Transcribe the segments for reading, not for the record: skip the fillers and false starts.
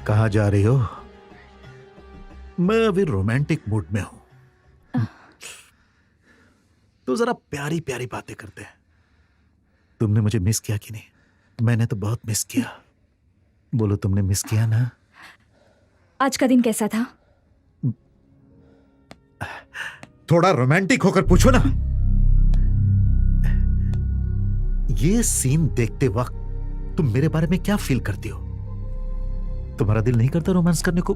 कहाँ जा रही हो? मैं अभी रोमांटिक मूड में हूं। तो जरा प्यारी प्यारी बातें करते हैं। तुमने मुझे मिस किया कि नहीं? मैंने तो बहुत मिस किया। बोलो, तुमने मिस किया ना? आज का दिन कैसा था? थोड़ा रोमांटिक होकर पूछो ना। ये सीन देखते वक्त तुम मेरे बारे में क्या फील करती हो? तुम्हारा दिल नहीं करता रोमांस करने को?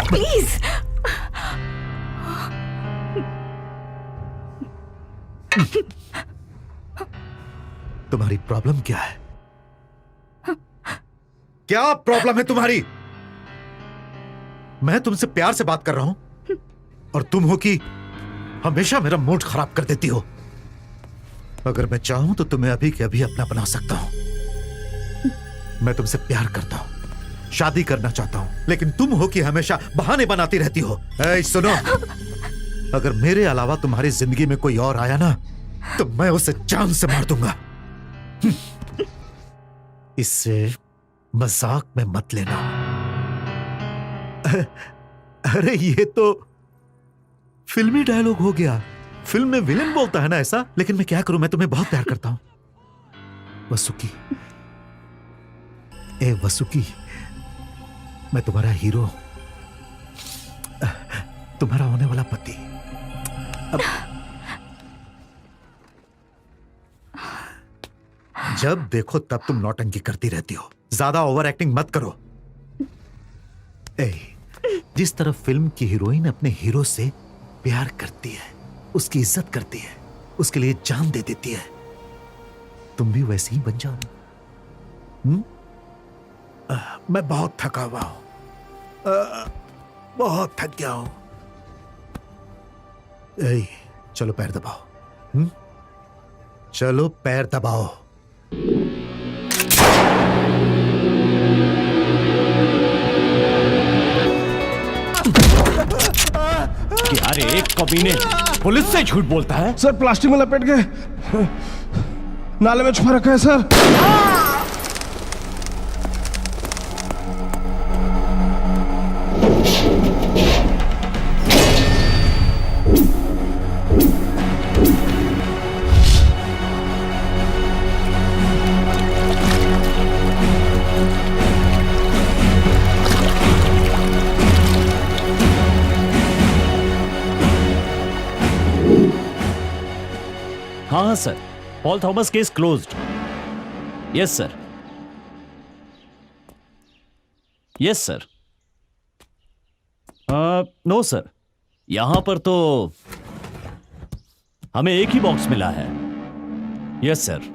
प्लीज। तुम्हारी प्रॉब्लम क्या है? क्या प्रॉब्लम है तुम्हारी? मैं तुमसे प्यार से बात कर रहा हूं और तुम हो कि हमेशा मेरा मूड खराब कर देती हो। अगर मैं चाहूं तो तुम्हें अभी के अभी अपना बना सकता हूं। मैं तुमसे प्यार करता हूं, शादी करना चाहता हूं, लेकिन तुम हो कि हमेशा बहाने बनाती रहती हो। ऐ सुनो, अगर मेरे अलावा तुम्हारी जिंदगी में कोई और आया ना तो मैं उसे जान से मार दूंगा। इससे मजाक में मत लेना। अरे ये तो फिल्मी डायलॉग हो गया। फिल्म में विलेन बोलता है ना ऐसा, लेकिन मैं क्या करूं, मैं तुम्हें बहुत प्यार करता हूं। वसुकी, ए वसुकी, मैं तुम्हारा हीरो, तुम्हारा होने वाला पति। जब देखो तब तुम नौटंकी करती रहती हो। ज्यादा ओवर एक्टिंग मत करो। जिस तरह फिल्म की हीरोइन अपने हीरो से प्यार करती है, उसकी इज्जत करती है, उसके लिए जान दे देती है, तुम भी वैसे ही बन जाओ। मैं बहुत थका हुआ हूं, बहुत थक गया हूं। चलो पैर दबाओ। चलो पैर दबाओ। अरे एक कमीने पुलिस से झूठ बोलता है। सर प्लास्टिक में लपेट के नाले में छुपा रखा है सर। हाँ sir, Paul Thomas case closed. Yes sir, yes sir. No sir, यहां पर तो हमें एक ही बॉक्स मिला है। Yes sir.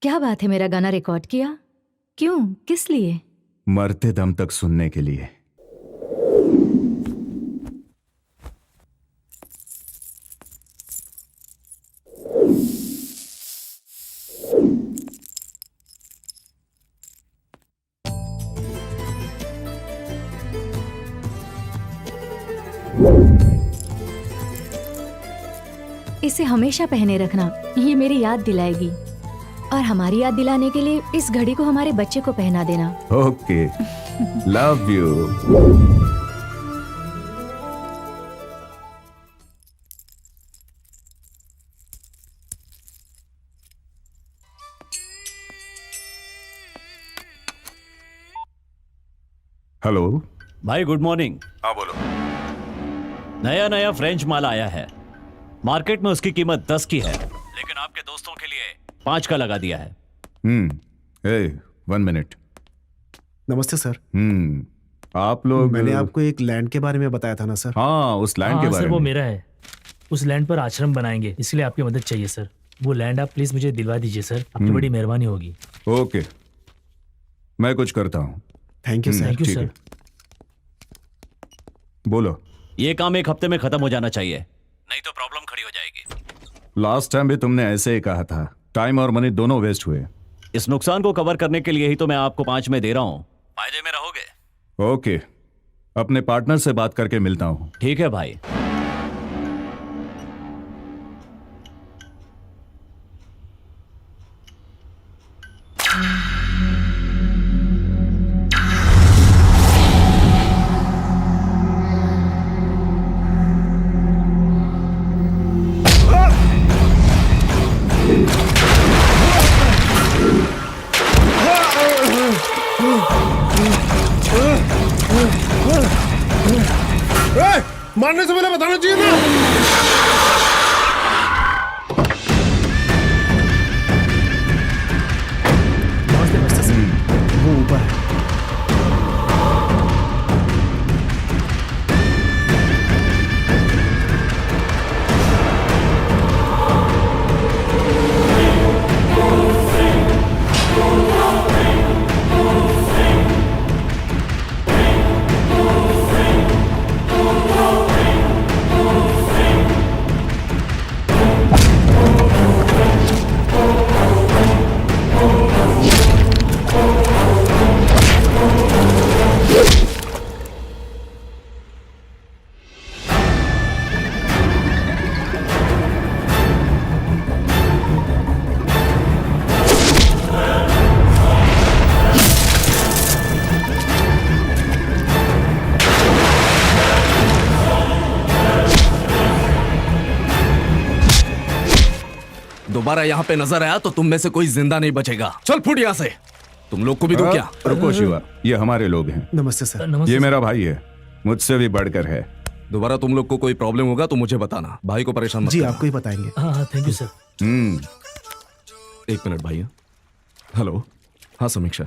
क्या बात है, मेरा गाना रिकॉर्ड किया? क्यों, किस लिए? मरते दम तक सुनने के लिए। इसे हमेशा पहने रखना, ये मेरी याद दिलाएगी। और हमारी याद दिलाने के लिए इस घड़ी को हमारे बच्चे को पहना देना। Okay, love you. हेलो भाई, गुड मॉर्निंग। हाँ बोलो। नया नया फ्रेंच माल आया है। मार्केट में उसकी कीमत 10 की है, लेकिन आपके दोस्तों के लिए 5 का लगा दिया है। 1 मिनट। नमस्ते सर। आप लोग, मैंने आपको एक लैंड के बारे में बताया था ना सर। हाँ, उस लैंड के बारे सर, में। वो मेरा है। उस लैंड पर आश्रम बनाएंगे, इसलिए आपकी मदद चाहिए सर। वो लैंड आप प्लीज मुझे दिलवा दीजिए सर, आपकी बड़ी मेहरबानी होगी। ओके, मैं कुछ करता हूँ। Thank you sir. Thank you ठीक सर। है। बोलो। ये काम 1 हफ्ते में खत्म हो जाना चाहिए, नहीं तो प्रॉब्लम खड़ी हो जाएगी। लास्ट टाइम भी तुमने ऐसे ही कहा था। टाइम और मनी दोनों वेस्ट हुए। इस नुकसान को कवर करने के लिए ही तो मैं आपको 5 में दे रहा हूँ। फायदे में रहोगे। ओके, अपने पार्टनर से बात करके मिलता हूँ। ठीक है भाई। मारने से पहले बताना चाहिए ना। नमस्ते सर, वो ऊपर है। दोबारा यहाँ पे नजर आया तो तुम में से कोई जिंदा नहीं बचेगा। चल फुट यहाँ से। तुम लोग को भी दूं क्या? रुको शिवा, ये हमारे लोग हैं। नमस्ते सर। नमस्ते ये सर। मेरा भाई है, मुझसे भी बढ़कर है। दोबारा तुम लोग को कोई प्रॉब्लम होगा तो मुझे बताना। भाई को परेशान मत जी करना। आपको ही बताएंगे। हाँ हाँ, थैंक यू सर। एक मिनट भाई। हेलो, हाँ समीक्षा।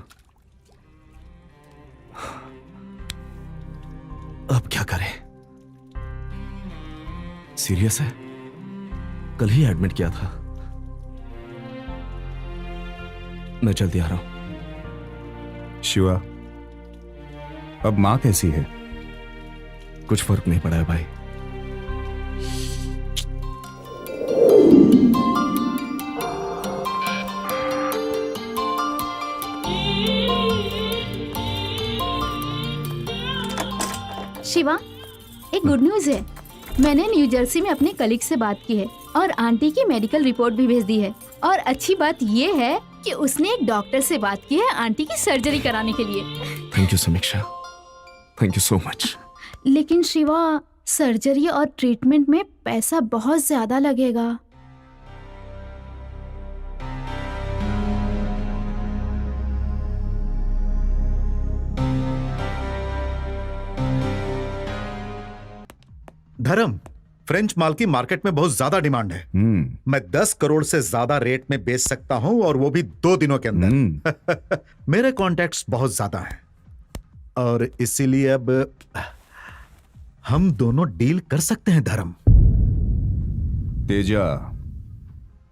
अब क्या करें? सीरियस है? कल ही एडमिट किया था। मैं जल्दी आ रहा हूं। शिवा, अब माँ कैसी है? कुछ फर्क नहीं पड़ा है भाई। शिवा, एक गुड न्यूज़ है। मैंने न्यू जर्सी में अपने कलीग से बात की है और आंटी की मेडिकल रिपोर्ट भी भेज दी है। और अच्छी बात ये है कि उसने एक डॉक्टर से बात की है आंटी की सर्जरी कराने के लिए। थैंक यू समीक्षा, थैंक यू सो मच। लेकिन शिवा, सर्जरी और ट्रीटमेंट में पैसा बहुत ज्यादा लगेगा। धर्म, फ्रेंच माल की मार्केट में बहुत ज्यादा डिमांड है। मैं 10 करोड़ से ज्यादा रेट में बेच सकता हूं, और वो भी 2 दिनों के अंदर। मेरे कॉन्टैक्ट्स बहुत ज्यादा हैं और इसीलिए अब हम दोनों डील कर सकते हैं। धर्म, तेजा,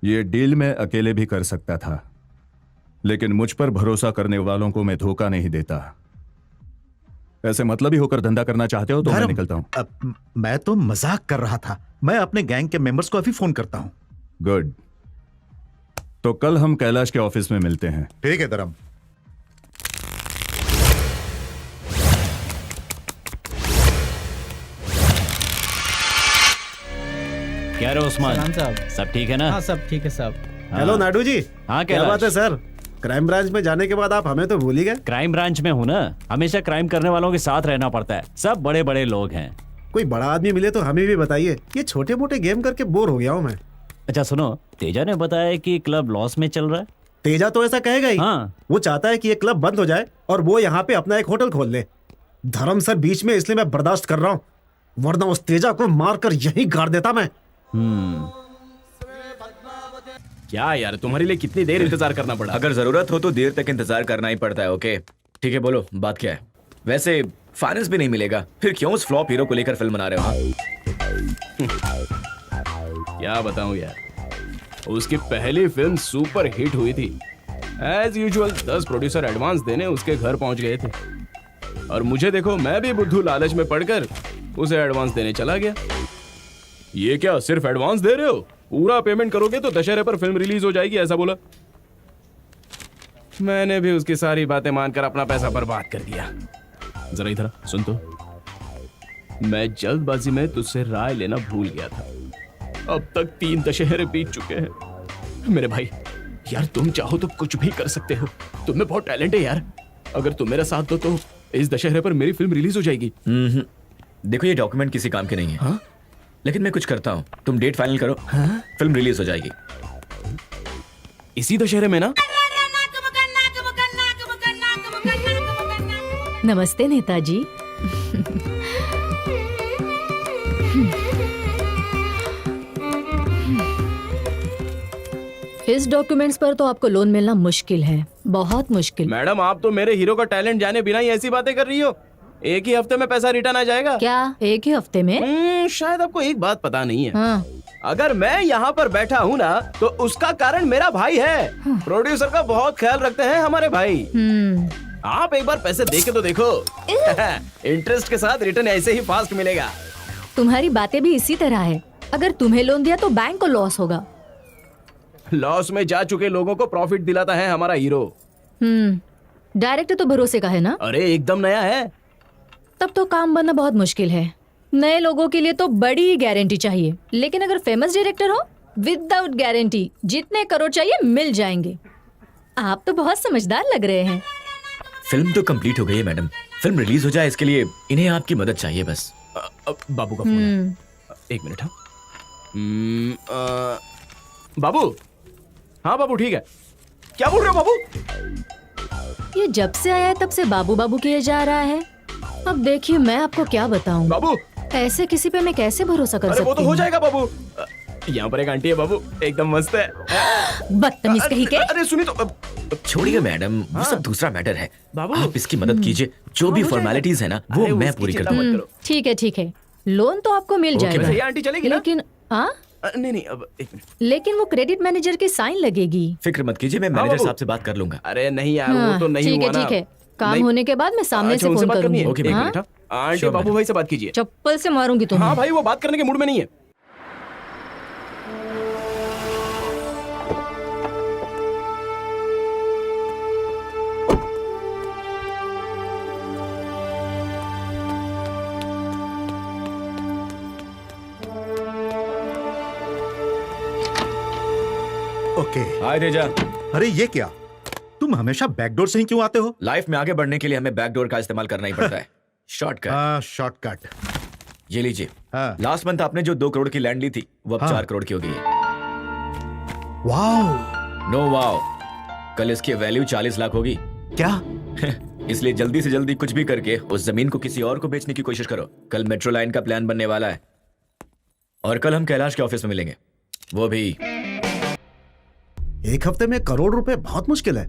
ये डील मैं अकेले भी कर सकता था, लेकिन मुझ पर भरोसा करने वालों को मैं धोखा नहीं देता। ऐसे मतलबी होकर धंधा करना चाहते हो तो मैं निकलता हूं। अब मैं तो मजाक कर रहा था। मैं अपने गैंग के मेंबर्स को अभी फोन करता हूं। गुड, तो कल हम कैलाश के ऑफिस में मिलते हैं। ठीक है धर्म। क्या रे उस्मान, सलाम साहब। सब ठीक है ना? हाँ सब ठीक है साहब। हेलो नाडू जी। हाँ, क्या कैलाश। बात है सर? क्राइम ब्रांच में जाने के बाद आप हमें तो भूल ही गए। क्राइम ब्रांच में हूँ ना, हमेशा क्राइम करने वालों के साथ रहना पड़ता है। सब बड़े बड़े लोग हैं। कोई बड़ा आदमी मिले तो हमें भी बताइए। ये छोटे मोटे गेम करके बोर हो गया हूँ मैं। अच्छा सुनो, तेजा ने बताया कि क्लब लॉस में चल रहा है। तेजा तो ऐसा कहेगा ही। हाँ। वो चाहता है कि ये क्लब बंद हो जाए और वो यहाँ पे अपना एक होटल खोल ले। धर्म सर बीच में, इसलिए मैं बर्दाश्त कर रहा हूँ, वरना उस तेजा को मारकर यहीं गाड़ देता मैं। क्या यार, तुम्हारे लिए कितनी देर इंतजार करना पड़ा? अगर जरूरत हो तो देर तक इंतजार करना ही पड़ता है। ओके ठीक है, बोलो बात क्या है? वैसे फाइनेंस भी नहीं मिलेगा, फिर क्यों उस फ्लॉप हीरो को लेकर फिल्म बना रहे हो? क्या बताऊं यार, उसकी पहली फिल्म सुपर हिट हुई थी। एज यूजुअल 10 प्रोड्यूसर एडवांस देने उसके घर पहुंच गए थे, और मुझे देखो, मैं भी बुद्धू लालच में पड़कर उसे एडवांस देने चला गया। ये क्या सिर्फ एडवांस दे रहे हो? पूरा पेमेंट करोगे तो दशहरे पर फिल्म रिलीज हो जाएगी, ऐसा बोला। मैंने भी उसकी सारी बातें मानकर अपना पैसा बर्बाद कर दिया। जरा इधर आ, सुन तो। मैं जल्दबाजी में तुझसे राय लेना भूल गया था। अब तक 3 दशहरे बीत चुके हैं। मेरे भाई यार, तुम चाहो तो कुछ भी कर सकते हो। तुम में बहुत टैलेंट है यार। अगर तुम मेरा साथ दो तो इस दशहरे पर मेरी फिल्म रिलीज हो जाएगी। देखो ये डॉक्यूमेंट किसी काम के नहीं है। हाँ? लेकिन मैं कुछ करता हूँ, तुम डेट फाइनल करो। हाँ? फिल्म रिलीज हो जाएगी इसी दशहरे में ना। नमस्ते नेताजी। इस डॉक्यूमेंट्स पर तो आपको लोन मिलना मुश्किल है, बहुत मुश्किल। मैडम आप तो मेरे हीरो का टैलेंट जाने बिना ही ऐसी बातें कर रही हो। एक ही हफ्ते में पैसा रिटर्न आ जाएगा। क्या एक ही हफ्ते में? शायद आपको एक बात पता नहीं है। हाँ। अगर मैं यहाँ पर बैठा हूँ ना तो उसका कारण मेरा भाई है। प्रोड्यूसर का बहुत ख्याल रखते हैं हमारे भाई। आप एक बार पैसे दे के तो देखो। इंटरेस्ट के साथ रिटर्न ऐसे ही फास्ट मिलेगा। तुम्हारी बातें भी इसी तरह है। अगर तुम्हें लोन दिया तो बैंक को लॉस होगा। लॉस में जा चुके लोगों को प्रॉफिट दिलाता है हमारा हीरो। डायरेक्टर तो भरोसे का है ना? अरे एकदम नया है। तब तो काम बनना बहुत मुश्किल है। नए लोगों के लिए तो बड़ी गारंटी चाहिए, लेकिन अगर फेमस डायरेक्टर हो, विदाउट गारंटी जितने करोड़ चाहिए मिल जाएंगे। आप तो बहुत समझदार लग रहे हैं। फिल्म तो कंप्लीट हो गई है मैडम। फिल्म रिलीज हो जाए इसके लिए इन्हें आपकी मदद चाहिए बस। बाबू का फोन है। एक मिनट। बाबू। हाँ बाबू ठीक है। क्या बोल रहे हो बाबू? ये जब से आया है तब से बाबू बाबू किए जा रहा है। अब देखिए मैं आपको क्या बताऊं बाबू। ऐसे किसी पे मैं कैसे भरोसा कर सकती हूँ? वो तो हो जाएगा बाबू। यहाँ पर एक आंटी है बाबू, एकदम मस्त है। बदतमीज कहीं के। अरे सुनी तो। छोड़िए मैडम, वो सब दूसरा मैटर है। बाबू आप इसकी मदद कीजिए। जो भी फॉर्मेलिटीज है ना वो मैं पूरी कर दूंगा। ठीक है। लोन तो आपको मिल जाएगा। ये आंटी चलेगी ना? लेकिन नहीं अब एक मिनट। लेकिन वो क्रेडिट मैनेजर की साइन लगेगी। फिक्र मत कीजिए, मैं मैनेजर साहब से बात कर लूंगा। अरे नहीं यार, वो तो नहीं हुआ ना। ठीक है। काम होने के बाद मैं सामने से फोन करूंगी। ओके बेटा। आंटी बाबू भाई से बात कीजिए। चप्पल से मारूंगी तुम्हें। हाँ भाई, वो बात करने के मूड में नहीं है। ओके। हाय तेजा। अरे ये क्या, तुम हमेशा बैकडोर से ही क्यों आते हो? लाइफ में आगे बढ़ने के लिए हमें बैकडोर का इस्तेमाल करना ही पड़ता है। शॉर्टकट। शॉर्टकट। ये लीजिए। हाँ। लास्ट मंथ आपने जो 2 करोड़ की लैंड ली थी वो अब 4 करोड़ की हो गई है। वाओ। नो वाओ, कल इसकी वैल्यू 40 लाख होगी। क्या? इसलिए जल्दी से जल्दी कुछ भी करके उस जमीन को किसी और को बेचने की कोशिश करो। कल मेट्रो लाइन का प्लान बनने वाला है और कल हम कैलाश के ऑफिस में मिलेंगे। वो भी 1 हफ्ते में 1 करोड़ रुपए बहुत मुश्किल है।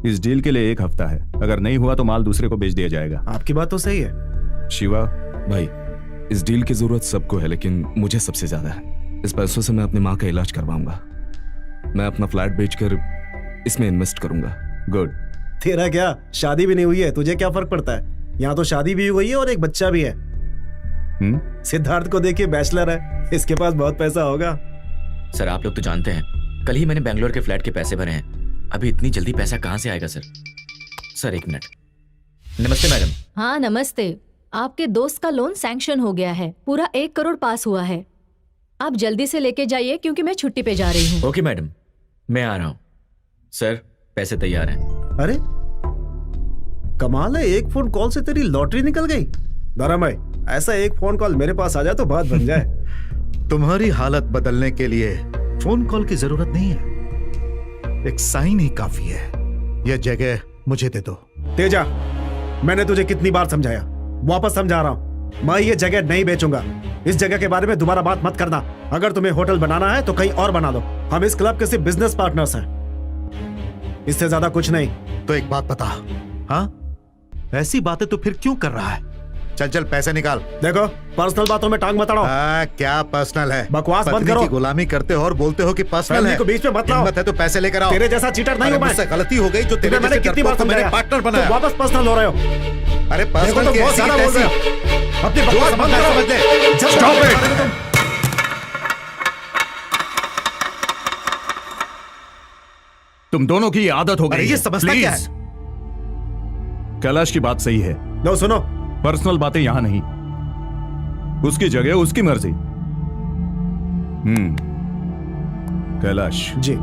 इस डील के लिए 1 हफ्ता है। अगर नहीं हुआ तो माल दूसरे को बेच दिया जाएगा। आपकी बात तो सही है शिवा। भाई इस डील की जरूरत सबको है, लेकिन मुझे सबसे ज्यादा है। इस पैसों से मैं अपनी माँ का इलाज करवाऊंगा। मैं अपना फ्लैट बेचकर इसमें इन्वेस्ट करूंगा। गुड। तेरा क्या, शादी भी नहीं हुई है, तुझे क्या फर्क पड़ता है? यहाँ तो शादी भी हुई है और एक बच्चा भी है। सिद्धार्थ को देखिए, बैचलर है, इसके पास बहुत पैसा होगा। सर आप लोग तो जानते हैं, कल ही मैंने बेंगलोर के फ्लैट के पैसे भरे हैं। अभी इतनी जल्दी पैसा कहाँ से आएगा सर? Sir 1 minute. नमस्ते मैडम। हाँ नमस्ते। आपके दोस्त का लोन सैंक्शन हो गया है। पूरा 1 करोड़ पास हुआ है। आप जल्दी से लेके जाइए क्योंकि मैं छुट्टी पे जा रही हूँ। ओके मैडम, मैं आ रहा हूँ। सर पैसे तैयार हैं। अरे कमाल है, एक फोन कॉल से तेरी लॉटरी निकल गई। धर्म भाई, ऐसा एक फोन कॉल मेरे पास आ जाए तो बात बन जाए। तुम्हारी हालत बदलने के लिए फोन कॉल की जरूरत नहीं है, एक साइन ही काफी है। यह जगह मुझे दे दो। तेजा, मैंने तुझे कितनी बार समझाया, वापस समझा रहा हूं, मैं ये जगह नहीं बेचूंगा। इस जगह के बारे में दोबारा बात मत करना। अगर तुम्हें होटल बनाना है तो कहीं और बना दो। हम इस क्लब के सिर्फ बिजनेस पार्टनर्स हैं, इससे ज्यादा कुछ नहीं। तो एक बात बता, हाँ ऐसी बातें तो फिर क्यों कर रहा है? चल चल पैसे निकाल। देखो, पर्सनल बातों में टांग मत अड़ाओ। क्या पर्सनल है? बकवास बंद करो। की गुलामी करते हो और बोलते हो कि पर्सनल है। को बीच में मत लाओ। हिम्मत है तो पैसे लेकर आओ। तेरे जैसा चीटर नहीं हूं मैं। मुझसे गलती हो गई जो तेरे मैंने कितनी बार मेरे पार्टनर बनाया। वापस पर्सनल हो रहे हो। अरे देखो पर्सनल तो केस बहुत ज्यादा बोल रहे हो। अपनी जो बकवास समझ बंद करो। समझ ले। जब Stop बात it! करोगे तुम। तुम दोनों की आदत हो गई अरे ये है। समझता क्या Please! कैलाश की बात सही है, लो सुनो, पर्सनल बातें यहां नहीं। उसकी जगह उसकी मर्जी। कैलाश, जी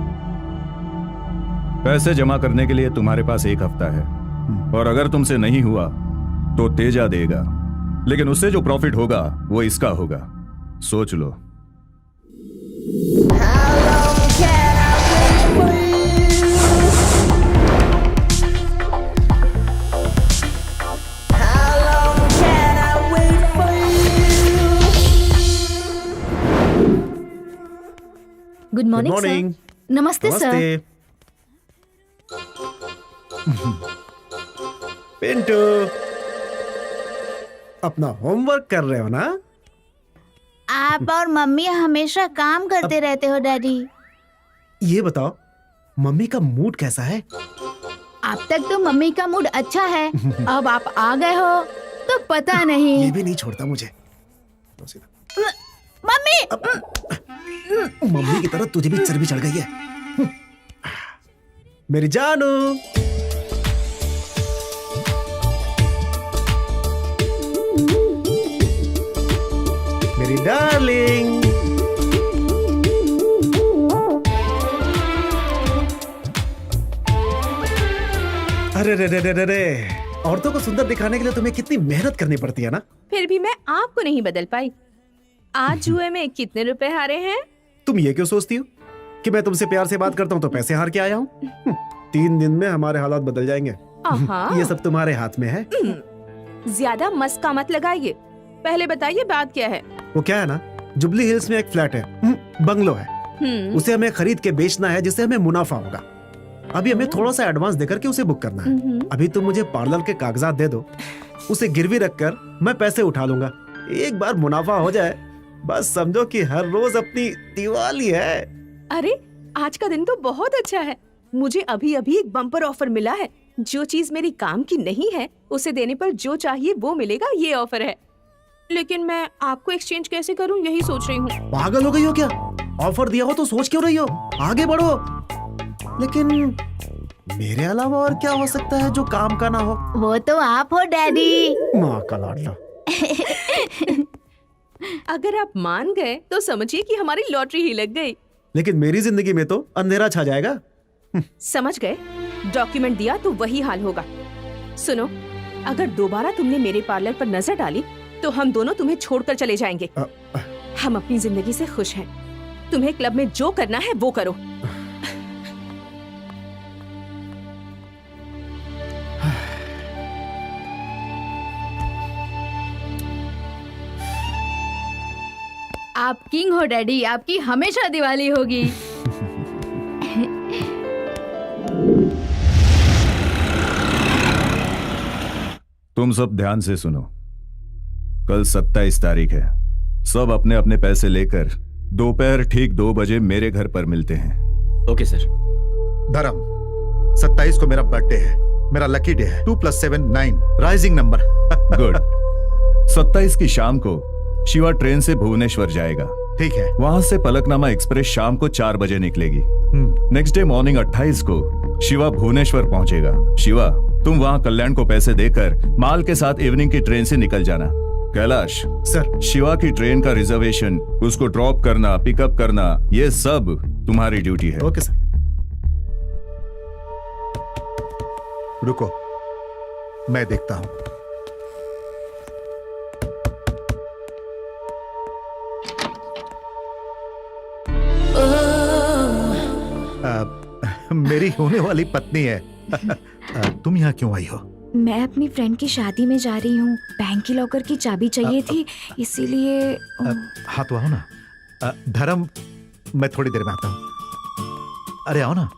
पैसे जमा करने के लिए तुम्हारे पास 1 हफ्ता है, और अगर तुमसे नहीं हुआ तो तेजा देगा, लेकिन उससे जो प्रॉफिट होगा वो इसका होगा। सोच लो। Good morning morning. सर। नमस्ते सर। नमस्ते। पिंटू, अपना होमवर्क कर रहे हो ना? आप और मम्मी हमेशा काम करते रहते हो डैडी। ये बताओ, मम्मी का मूड कैसा है? अब तक तो मम्मी का मूड अच्छा है, अब आप आ गए हो तो पता नहीं। ये भी नहीं छोड़ता मुझे। लो सीधा। मम्मी मम्मी की तरह तुझे भी चर्बी चढ़ गई है। मेरी जानू, मेरी डार्लिंग। अरे रे रे रे रे रे, औरतों को सुंदर दिखाने के लिए तुम्हें कितनी मेहनत करनी पड़ती है ना। फिर भी मैं आपको नहीं बदल पाई। आज जुए में कितने रुपए हारे हैं? तुम ये क्यों सोचती हो कि मैं तुमसे प्यार से बात करता हूँ तो पैसे हार के आया हूँ? 3 दिन में हमारे हालात बदल जाएंगे। आहा। ये सब तुम्हारे हाथ में है। ज्यादा मस्का मत लगाइए, पहले बताइए बात क्या है? वो क्या है ना, जुबली हिल्स में एक फ्लैट है, बंगलो है। उसे हमें खरीद के बेचना है, जिससे हमें मुनाफा होगा। अभी हमें थोड़ा सा एडवांस देकर के उसे बुक करना है। अभी तुम मुझे पार्लर के कागजात दे दो, उसे गिरवी रखकर मैं पैसे उठा लूंगा। एक बार मुनाफा हो जाए, बस समझो कि हर रोज अपनी दिवाली है। अरे आज का दिन तो बहुत अच्छा है। मुझे अभी अभी एक बम्पर ऑफर मिला है। जो चीज मेरी काम की नहीं है उसे देने पर जो चाहिए वो मिलेगा, ये ऑफर है। लेकिन मैं आपको एक्सचेंज कैसे करूं यही सोच रही हूँ। पागल हो गई हो क्या? ऑफर दिया हो तो सोच क्यों रही हो? आगे बढ़ो। लेकिन मेरे अलावा और क्या हो सकता है जो काम का ना हो? वो तो आप हो डैडी। माँ का लाडला। अगर आप मान गए तो समझिए कि हमारी लॉटरी ही लग गई। लेकिन मेरी जिंदगी में तो अंधेरा छा जाएगा। समझ गए? डॉक्यूमेंट दिया तो वही हाल होगा। सुनो, अगर दोबारा तुमने मेरे पार्लर पर नजर डाली तो हम दोनों तुम्हें छोड़कर चले जाएंगे। हम अपनी जिंदगी से खुश हैं। तुम्हें क्लब में जो करना है वो करो। आप किंग हो डैडी, आपकी हमेशा दिवाली होगी। तुम सब ध्यान से सुनो। कल 27 तारीख है। सब अपने अपने पैसे लेकर दोपहर ठीक 2 बजे मेरे घर पर मिलते हैं। Okay sir. धर्म, 27 को मेरा बर्थडे है। मेरा लकी डे है। 2 + 7 9 राइजिंग नंबर। गुड। 27 की शाम को शिवा ट्रेन से भुवनेश्वर जाएगा। ठीक है। वहां से पलकनामा एक्सप्रेस शाम को 4 बजे निकलेगी। नेक्स्ट डे मॉर्निंग 28 को शिवा भुवनेश्वर पहुंचेगा। शिवा, तुम वहां कल्याण को पैसे देकर माल के साथ इवनिंग की ट्रेन से निकल जाना। कैलाश सर, शिवा की ट्रेन का रिजर्वेशन, उसको ड्रॉप करना, पिकअप करना, ये सब तुम्हारी ड्यूटी है। Okay sir. रुको, मैं देखता हूं। मेरी होने वाली पत्नी है। तुम यहाँ क्यों आई हो? मैं अपनी फ्रेंड की शादी में जा रही हूँ। बैंक की लॉकर की चाबी चाहिए थी, इसीलिए। हाँ तो आओ ना। धर्म, मैं थोड़ी देर में आता हूँ। अरे आओ ना।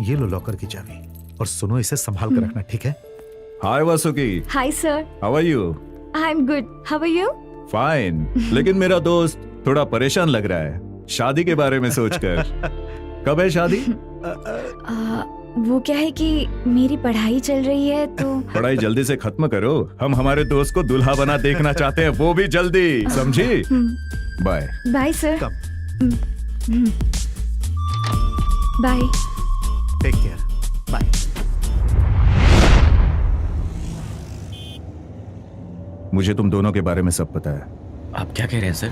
ये लो लॉकर की चाबी, और सुनो, इसे संभाल कर रखना, ठीक है? Hi Vasuki. Hi sir. How are you? I am good, how are you? Fine. लेकिन मेरा दोस्त थोड़ा परेशान लग रहा है शादी के बारे में सोचकर। कब है शादी? वो क्या है कि मेरी पढ़ाई चल रही है तो। पढ़ाई जल्दी से खत्म करो, हम हमारे दोस्त को दूल्हा बना देखना चाहते हैं, वो भी जल्दी, समझी? Bye. Bye sir. Bye. Take care. Bye. मुझे तुम दोनों के बारे में सब पता है। आप क्या कह रहे हैं सर?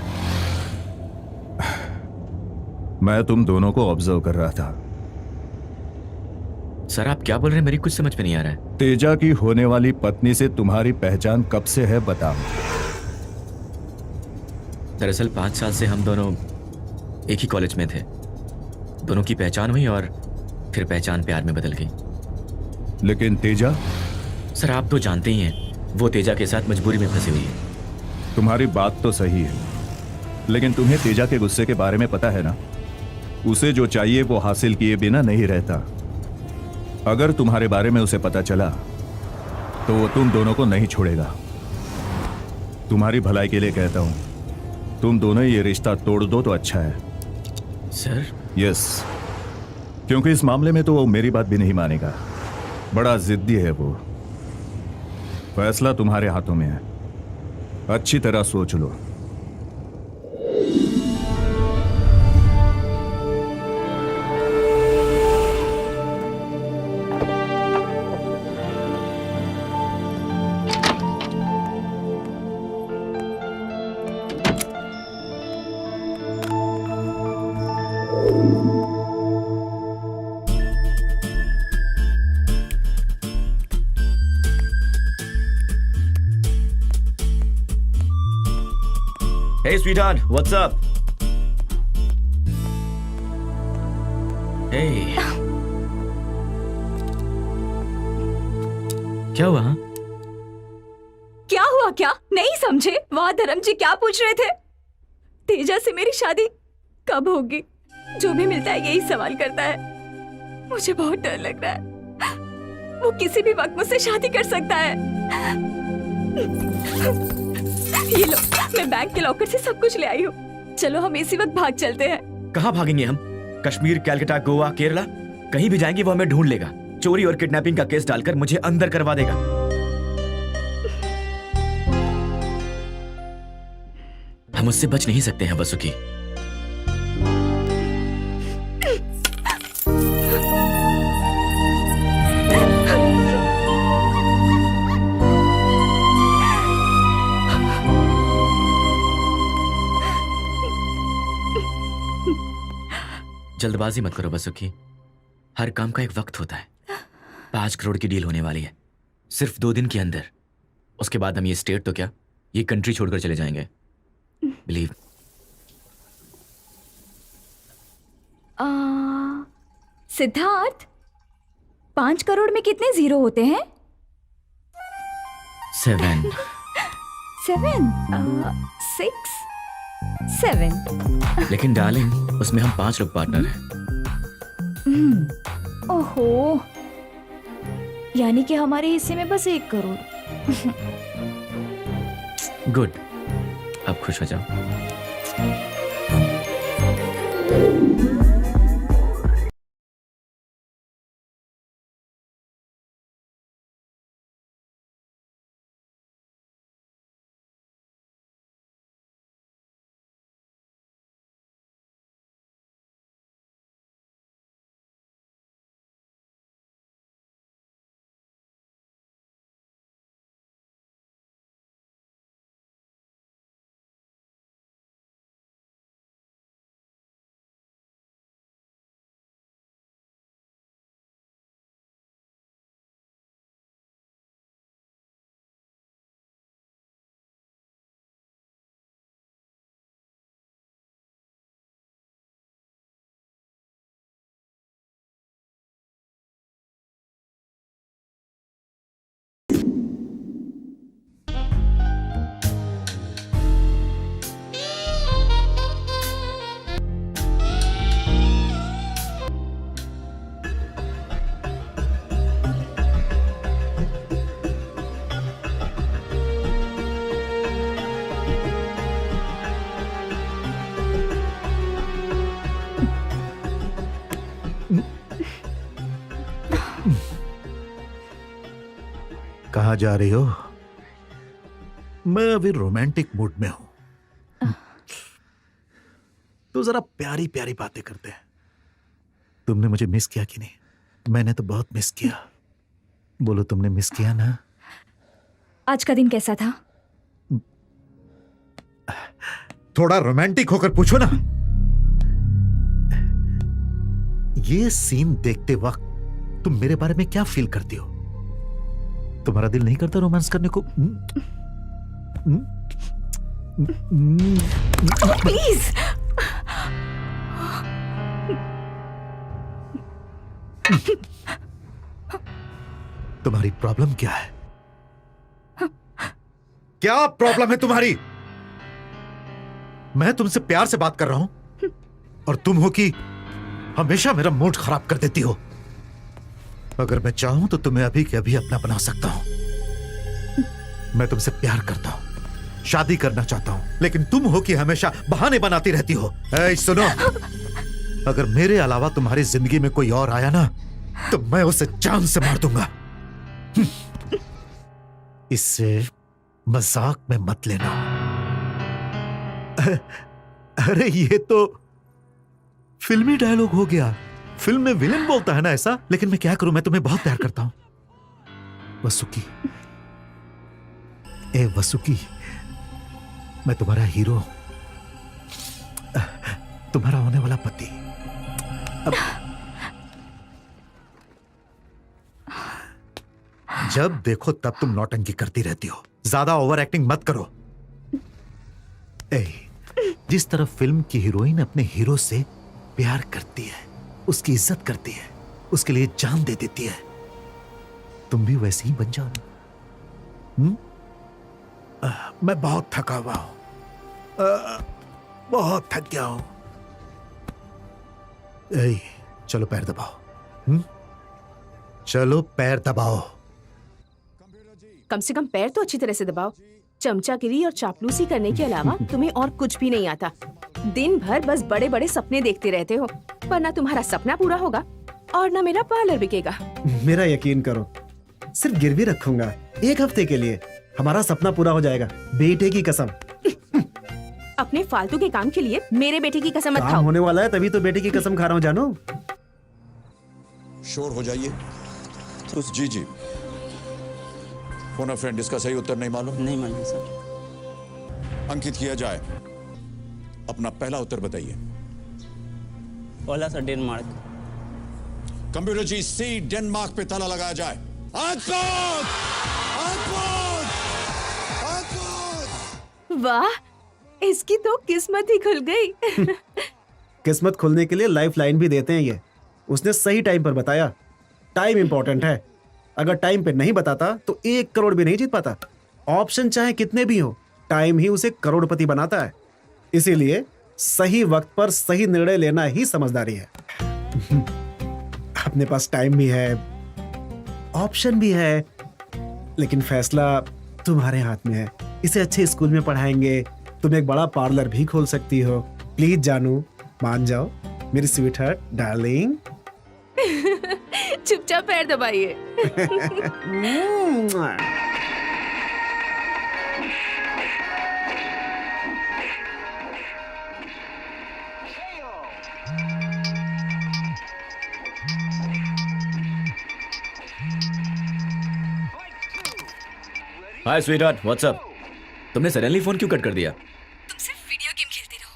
मैं तुम दोनों को ऑब्जर्व कर रहा था। सर आप क्या बोल रहे हैं, मेरी कुछ समझ में नहीं आ रहा है। तेजा की होने वाली पत्नी से तुम्हारी पहचान कब से है बताओ। दरअसल 5 साल से हम दोनों एक ही कॉलेज में थे। दोनों की पहचान हुई और फिर पहचान प्यार में बदल गई। लेकिन तेजा? सर आप तो जानते ही हैं, वो तेजा के साथ मजबूरी में फंसी हुई है। तुम्हारी बात तो सही है, लेकिन तुम्हें तेजा के गुस्से के बारे में पता है ना? उसे जो चाहिए वो हासिल किए बिना नहीं रहता। अगर तुम्हारे बारे में उसे पता चला तो वो तुम दोनों को नहीं छोड़ेगा। तुम्हारी भलाई के लिए कहता हूं, तुम दोनों ये रिश्ता तोड़ दो तो अच्छा है। सर? यस, क्योंकि इस मामले में तो वो मेरी बात भी नहीं मानेगा। बड़ा जिद्दी है वो। फैसला तुम्हारे हाथों में है, अच्छी तरह सोच लो। Hey sweetheart, what's up? Hey. क्या हुआ? हाँ? क्या हुआ? क्या नहीं समझे? वहाँ धर्म जी क्या पूछ रहे थे? तेजा से मेरी शादी कब होगी? जो भी मिलता है यही सवाल करता है। मुझे बहुत डर लग रहा है। वो किसी भी वक्त मुझसे शादी कर सकता है। ये लो, मैं बैंक के लॉकर से सब कुछ ले आई हूँ। चलो हम इसी वक्त भाग चलते हैं। कहाँ भागेंगे हम? कश्मीर, कैलकाटा, गोवा, केरला, कहीं भी जाएंगे वो हमें ढूंढ लेगा। चोरी और किडनैपिंग का केस डालकर मुझे अंदर करवा देगा। हम उससे बच नहीं सकते हैं वसुकी। जल्दबाजी मत करो वसुकी, हर काम का एक वक्त होता है। 5 करोड़ की डील होने वाली है सिर्फ 2 दिन के अंदर। उसके बाद हम ये स्टेट तो क्या, ये कंट्री छोड़कर चले जाएंगे। बिलीव। सिद्धार्थ, 5 करोड़ में कितने जीरो होते हैं? 7। 7 6 7। लेकिन डार्लिंग उसमें हम 5 लोग पार्टनर हैं। ओहो, यानी कि हमारे हिस्से में बस 1 करोड़। गुड, अब खुश हो जाओ। कहाँ जा रही हो? मैं अभी रोमांटिक मूड में हूं। तो जरा प्यारी प्यारी बातें करते हैं। तुमने मुझे मिस किया कि नहीं? मैंने तो बहुत मिस किया। बोलो, तुमने मिस किया ना? आज का दिन कैसा था? थोड़ा रोमांटिक होकर पूछो ना। ये सीन देखते वक्त तुम मेरे बारे में क्या फील करती हो? तुम्हारा दिल नहीं करता रोमांस करने को? प्लीज। तुम्हारी प्रॉब्लम क्या है? क्या प्रॉब्लम है तुम्हारी? मैं तुमसे प्यार से बात कर रहा हूं और तुम हो कि हमेशा मेरा मूड खराब कर देती हो। अगर मैं चाहूं तो तुम्हें अभी के अभी अपना बना सकता हूं। मैं तुमसे प्यार करता हूं, शादी करना चाहता हूं, लेकिन तुम हो कि हमेशा बहाने बनाती रहती हो। ऐ सुनो, अगर मेरे अलावा तुम्हारी जिंदगी में कोई और आया ना तो मैं उसे जान से मार दूंगा। इससे मजाक में मत लेना। अरे ये तो फिल्मी डायलॉग हो गया। फिल्म में विलेन बोलता है ना ऐसा, लेकिन मैं क्या करूं, मैं तुम्हें बहुत प्यार करता हूं। वसुकी, ए वसुकी, मैं तुम्हारा हीरो, तुम्हारा होने वाला पति। जब देखो तब तुम नौटंकी करती रहती हो। ज्यादा ओवर एक्टिंग मत करो। जिस तरह फिल्म की हीरोइन अपने हीरो से प्यार करती है, उसकी इज्जत करती है, उसके लिए जान दे देती है, तुम भी वैसे ही बन जाओ ना। मैं बहुत थका हुआ हूं, बहुत थक गया हूं। चलो पैर दबाओ। चलो पैर दबाओ। कम से कम पैर तो अच्छी तरह से दबाओ। चमचागिरी और चापलूसी करने के अलावा तुम्हें और कुछ भी नहीं आता। दिन भर बस बड़े बड़े सपने देखते रहते हो, पर ना तुम्हारा सपना पूरा होगा और ना मेरा पार्लर बिकेगा। मेरा यकीन करो, सिर्फ गिरवी रखूंगा 1 हफ्ते के लिए, हमारा सपना पूरा हो जाएगा। बेटे की कसम। अपने फालतू के काम के लिए मेरे बेटे की कसम मत काम खाओ। होने वाला है, तभी तो बेटे की कसम खा रहा हूँ। जानो, शोर हो जाइए। जी जी, फोन अ फ्रेंड, इसका सही उत्तर नहीं मालूम? नहीं मालूम सर। अंकित किया जाए। अपना पहला उत्तर बताइए। पहला सर डेनमार्क। कंप्यूटर जी, सी डेनमार्क पे ताला लगाया जाए। वाह, इसकी तो किस्मत ही खुल गई। किस्मत खुलने के लिए लाइफ लाइन भी देते हैं ये। उसने सही टाइम पर बताया। टाइम इंपॉर्टेंट है। अगर टाइम पे नहीं बताता तो 1 करोड़ भी नहीं जीत पाता। ऑप्शन चाहे कितने भी हो, टाइम ही उसे करोड़पति बनाता है। इसीलिए सही वक्त पर सही निर्णय लेना ही समझदारी है। अपने पास टाइम भी है, ऑप्शन भी है, लेकिन फैसला तुम्हारे हाथ में है। इसे अच्छे स्कूल में पढ़ाएंगे, तुम एक बड़ा पार्लर भी खोल सकती हो। प्लीज जानू, मान जाओ मेरी स्वीट हार्ट डार्लिंग। चुपचाप पैर दबाइए। हाय स्वीटहार्ट, व्हाट्स अप? तुमने सडनली फोन क्यों कट कर दिया? तुम सिर्फ वीडियो गेम खेलते रहो।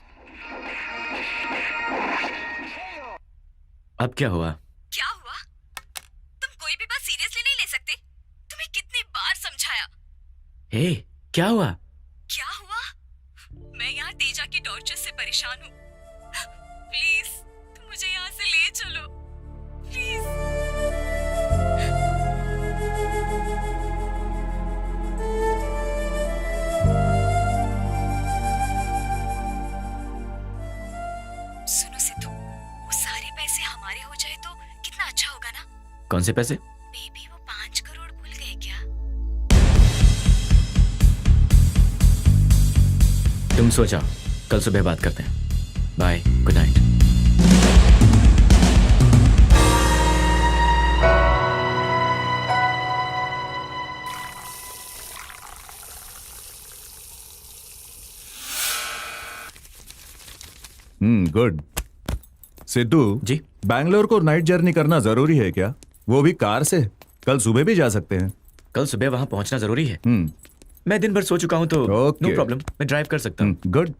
अब क्या हुआ? क्या हुआ? तुम कोई भी बात सीरियसली नहीं ले सकते। तुम्हें कितनी बार समझाया। हे, क्या हुआ? क्या हुआ? मैं यहाँ तेजा की टॉर्चर से परेशान हूँ। प्लीज तुम मुझे यहाँ से ले चलो, प्लीज। सुनो सिद्धू, वो सारे पैसे हमारे हो जाए तो कितना अच्छा होगा ना? कौन से पैसे? बेबी, वो 5 करोड़ भूल गए क्या? तुम सोचा, कल सुबह बात करते हैं। Bye, good night. Good. Sidhu ji, Bangalore को नाइट जर्नी करना जरूरी है क्या? वो भी कार से? कल सुबह भी जा सकते हैं। कल सुबह वहां पहुंचना जरूरी है? मैं दिन भर सो चुका हूं तो नो प्रॉब्लम, मैं ड्राइव कर सकता हूं। गुड।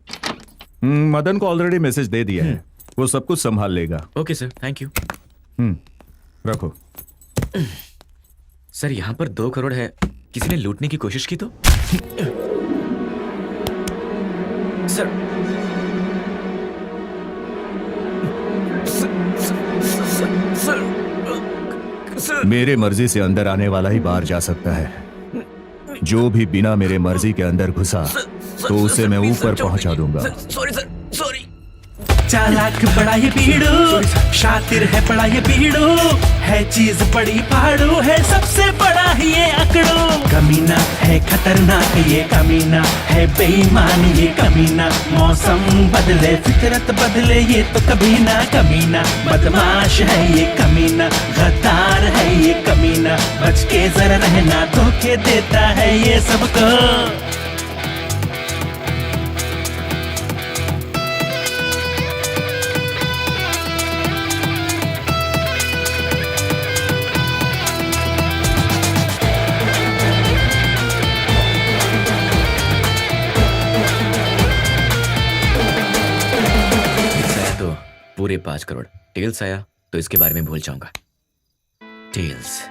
मदन को ऑलरेडी मैसेज दे दिया है, वो सब कुछ संभाल लेगा। Okay sir, thank you. रखो। सर यहाँ पर 2 करोड़ है, किसी ने लूटने की कोशिश की तो? सर मेरे मर्जी से अंदर आने वाला ही बाहर जा सकता है। जो भी बिना मेरे मर्जी के अंदर घुसा तो उसे मैं ऊपर पहुंचा दूंगा। Sorry sir, sorry. चालाक बड़ा ये बीड़ू, शातिर है बड़ा ये बीड़ू, है चीज बड़ी फाड़ू, है सबसे बड़ा ही ये अकड़ू। कमीना है खतरनाक ये कमीना, है बेईमान ये कमीना, मौसम बदले फितरत बदले ये तो कभी ना कमीना, बदमाश है ये कमीना, गद्दार है ये कमीना, बच के जरा रहना, धोखे देता है ये सबको। पूरे 5 करोड़। टेल्स आया तो इसके बारे में भूल जाऊंगा। Tails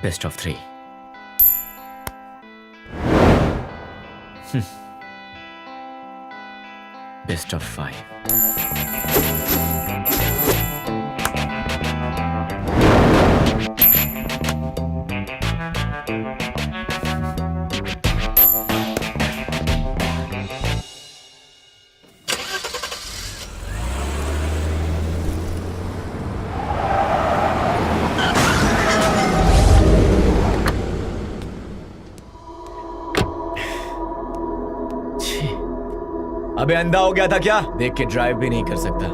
best of 3। Best of 5। अबे अंधा हो गया था क्या? देख के ड्राइव भी नहीं कर सकता।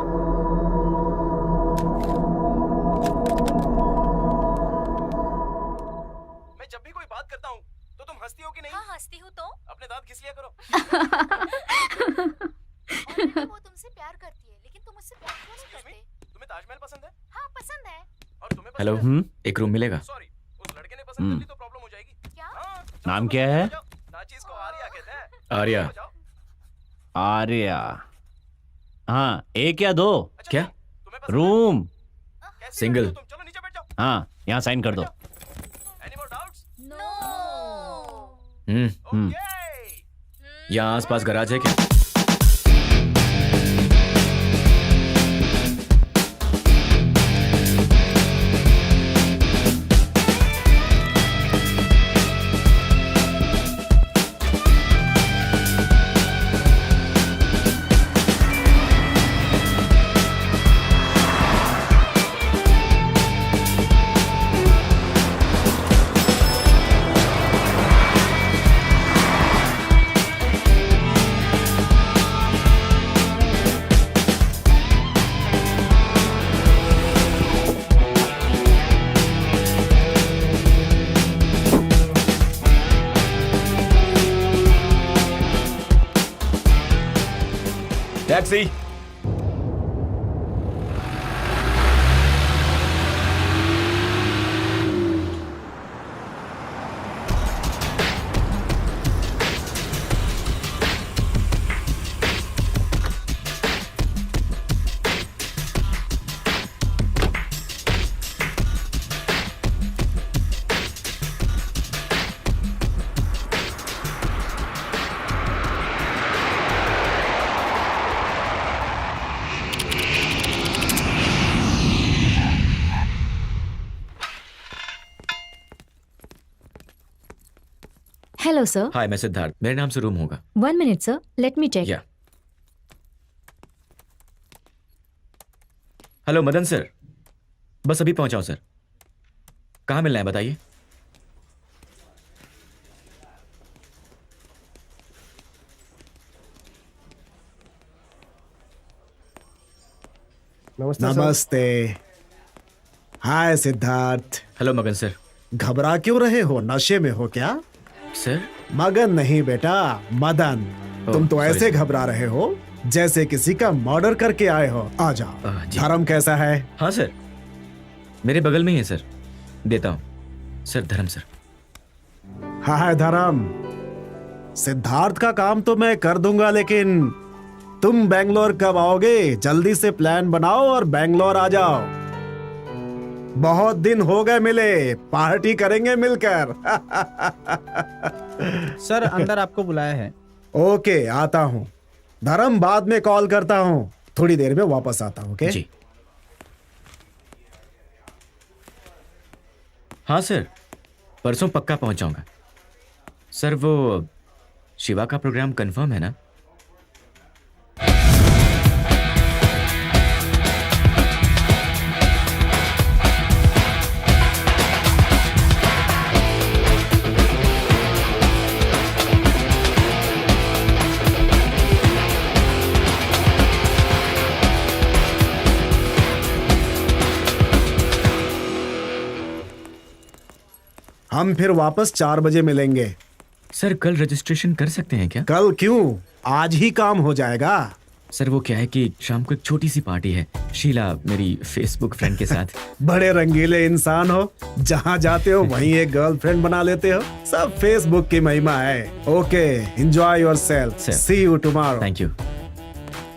मैं जब भी कोई बात करता हूँ तो तुम हंसती हो कि नहीं? हाँ हंसती हूँ तो। अपने दांत घिस लिया करो। वो तुमसे प्यार करती है, लेकिन तुम उससे प्यार क्यों नहीं करते? तुम्हें ताजमहल पसंद है? हाँ पसंद है। और तुम्हें हेलो, एक रूम मिलेगा? सॉरी, उस लड़के ने पसंद कर ली तो प्रॉब्लम हो जाएगी। क्या? नाम क्या है? नाचीज को आर्या कहते हैं। आर्या। आर्या। हाँ, 1 या 2? क्या? Room single. हाँ, यहाँ साइन कर दो। यहाँ आसपास गराज है क्या? टैक्सी। Hello sir. हाय, मैं सिद्धार्थ। मेरे नाम से रूम होगा। 1 minute sir, let me check. Yeah. Hello Madan sir, बस अभी पहुंचाओ सर। कहाँ मिलना है बताइए। नमस्ते। Hi Siddharth. Hello Magan sir. घबरा क्यों रहे हो? नशे में हो क्या? सर मगन नहीं बेटा, मदन। तुम तो sorry, ऐसे sir. घबरा रहे हो जैसे किसी का मर्डर करके आए हो। आ जाओ। धर्म कैसा है? हाँ सर, मेरे बगल में ही है सर, देता हूँ सर। धर्म सर। हाँ धर्म, सिद्धार्थ का काम तो मैं कर दूंगा, लेकिन तुम बेंगलोर कब आओगे? जल्दी से प्लान बनाओ और बेंगलोर आ जाओ। बहुत दिन हो गए मिले, पार्टी करेंगे मिलकर। सर अंदर आपको बुलाया है। ओके, आता हूँ। धर्म, बाद में कॉल करता हूँ, थोड़ी देर में वापस आता हूँ। ओके जी। हाँ सर, परसों पक्का पहुंच जाऊंगा। सर वो शिवा का प्रोग्राम कंफर्म है ना? हम फिर वापस 4 बजे मिलेंगे। सर कल रजिस्ट्रेशन कर सकते हैं क्या? कल क्यों, आज ही काम हो जाएगा। सर वो क्या है कि शाम को एक छोटी सी पार्टी है, शीला मेरी फेसबुक फ्रेंड के साथ। बड़े रंगीले इंसान हो, जहाँ जाते हो वहीं एक गर्लफ्रेंड बना लेते हो। सब फेसबुक की महिमा है। Okay, enjoy yourself, see you tomorrow. Thank you.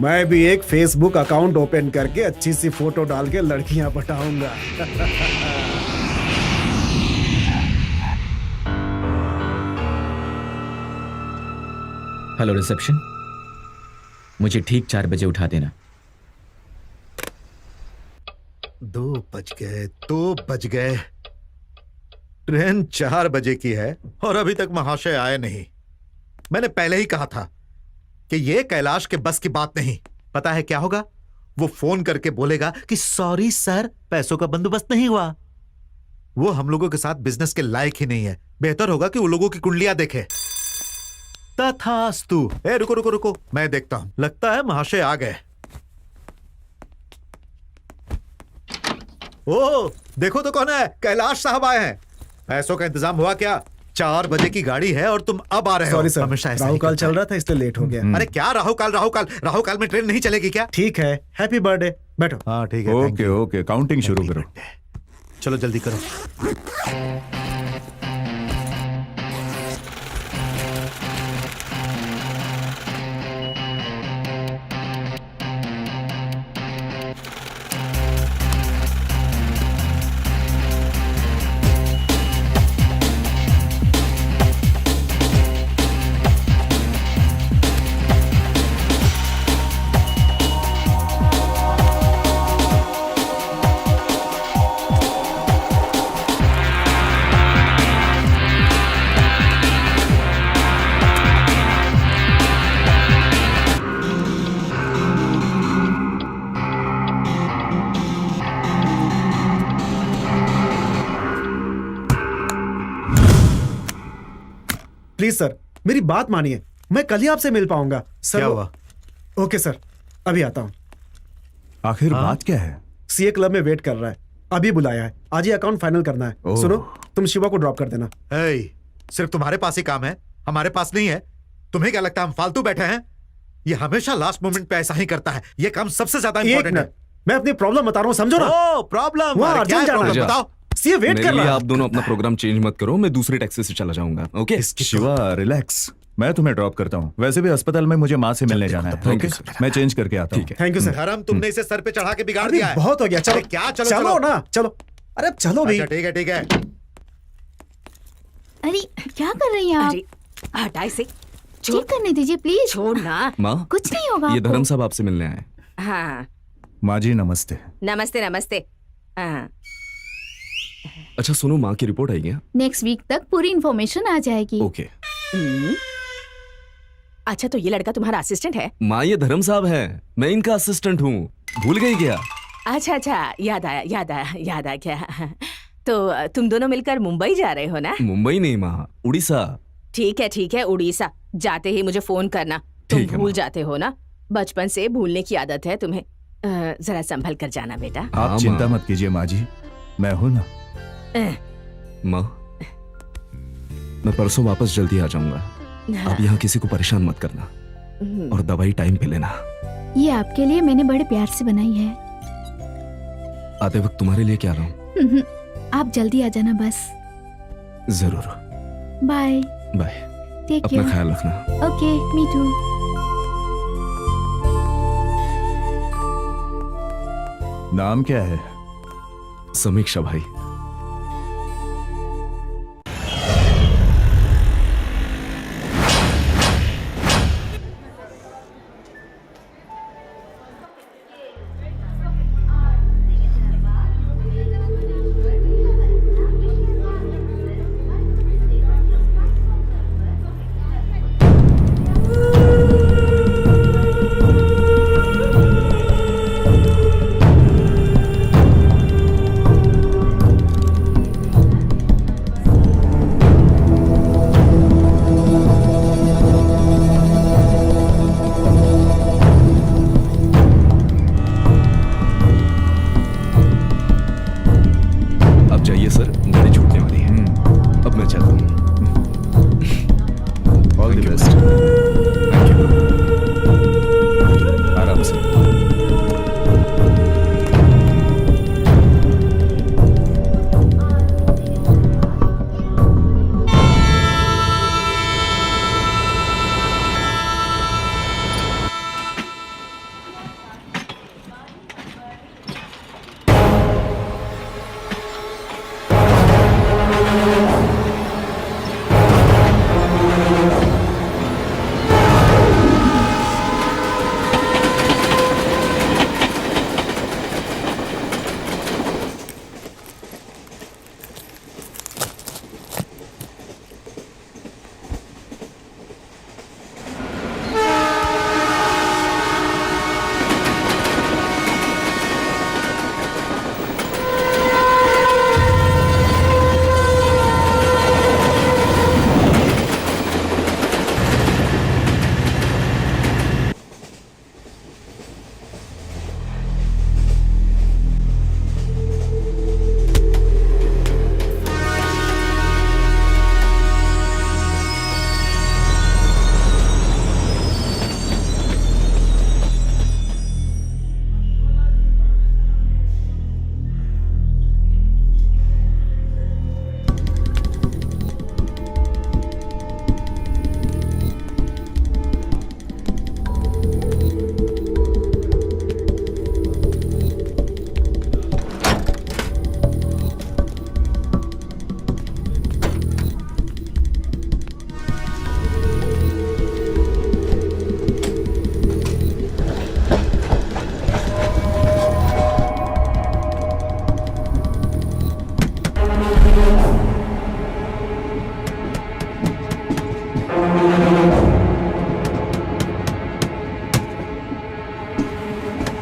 मैं भी एक फेसबुक अकाउंट ओपन करके अच्छी सी फोटो डाल के लड़कियां पटाऊंगा। हेलो रिसेप्शन, मुझे ठीक 4 बजे उठा देना। 2 बज गए, 2 बज गए। ट्रेन 4 बजे की है और अभी तक महाशय आए नहीं। मैंने पहले ही कहा था कि ये कैलाश के बस की बात नहीं। पता है क्या होगा? वो फोन करके बोलेगा कि सॉरी सर, पैसों का बंदोबस्त नहीं हुआ। वो हम लोगों के साथ बिजनेस के लायक ही नहीं है। बेहतर होगा कि वो लोगों की कुंडलियां देखे। तथास्तु। ए रुको रुको रुको, मैं देखता हूं। लगता है महाशय आ गए। ओ देखो तो कौन है, कैलाश साहब आए हैं। पैसों का इंतजाम हुआ क्या? 4 बजे की गाड़ी है और तुम अब आ रहे हो। सॉरी सर, हमेशा ऐसा राहु ही काल करता चल रहा था इसलिए लेट हो गया। अरे क्या राहु काल? राहु काल में ट्रेन नहीं चलेगी क्या? ठीक है, हैप्पी बर्थडे। बैठो। हाँ ठीक है। ओके ओके, काउंटिंग शुरू करो। चलो जल्दी करो। प्लीज सर, मेरी बात मानिए, मैं कल ही आपसे मिल पाऊंगा। सर क्या हुआ? ओके सर, अभी आता हूँ। आखिर बात क्या है? सीए क्लब में वेट कर रहा है, अभी बुलाया है। आज ही अकाउंट फाइनल करना है। सुनो, तुम शिवा को ड्रॉप कर देना। सिर्फ तुम्हारे पास ही काम है, हमारे पास नहीं है। तुम्हें क्या लगता है हम फालतू बैठे हैं? ये हमेशा लास्ट मोमेंट पे ऐसा ही करता है। ये काम सबसे ज्यादा इंपॉर्टेंट है। मैं अपनी प्रॉब्लम बता रहा हूँ, समझो ना। प्रॉब्लम? बताओ। सीए वेट कर रहा है। आप दोनों अपना प्रोग्राम चेंज मत करो, मैं दूसरे टैक्सी से चला जाऊंगा। ओके शिवा रिलैक्स, मैं तुम्हें ड्रॉप करता हूँ। वैसे भी अस्पताल में मुझे माँ से मिलने जाना है। ओके, मैं चेंज करके आता हूँ। Thank you sir. धर्म, तुमने इसे सर पे चढ़ा के बिगाड़ दिया है। बहुत हो गया, चलो क्या? चलो चलो ना, चलो। अरे अब चलो भी। ठीक है ठीक है। अरे क्या कर रही हैं आप? अरे हटा इसे, चेक करने दीजिए प्लीज। छोड़ ना। माँ, कुछ नहीं होगा ये आपको। धर्म साहब आपसे मिलने आए। हाँ माँ जी नमस्ते। नमस्ते नमस्ते। हाँ। अच्छा सुनो, माँ की रिपोर्ट आई क्या? नेक्स्ट वीक तक पूरी इन्फॉर्मेशन आ जाएगी। ओके। अच्छा तो ये लड़का तुम्हारा असिस्टेंट है? माँ ये धर्म साहब है, मैं इनका असिस्टेंट हूँ। भूल गई क्या? अच्छा अच्छा, याद आ गया। तो तुम दोनों मिलकर मुंबई जा रहे हो ना? मुंबई नहीं माँ, उड़ीसा। ठीक है, उड़ीसा जाते ही मुझे फोन करना। तुम भूल जाते हो ना, बचपन से भूलने की आदत है तुम्हें। जरा संभल कर जाना बेटा। आप चिंता मत कीजिए माँ जी, मैं हूँ ना। माँ, मैं परसों वापस जल्दी आ जाऊंगा। आप यहाँ किसी को परेशान मत करना। और दवाई टाइम पे लेना। ये आपके लिए मैंने बड़े प्यार से बनाई है। आते वक्त तुम्हारे लिए क्या लाऊं? आप जल्दी आ जाना बस। जरूर। बाय। बाय। टेक अपना केयर। ख्याल रखना। Okay, me too. नाम क्या है? समीक्षा भाई। अब जाइए सर, गाड़ी छूटने वाली है। अब मैं चलता हूँ। All the best. Thank you. आराम से।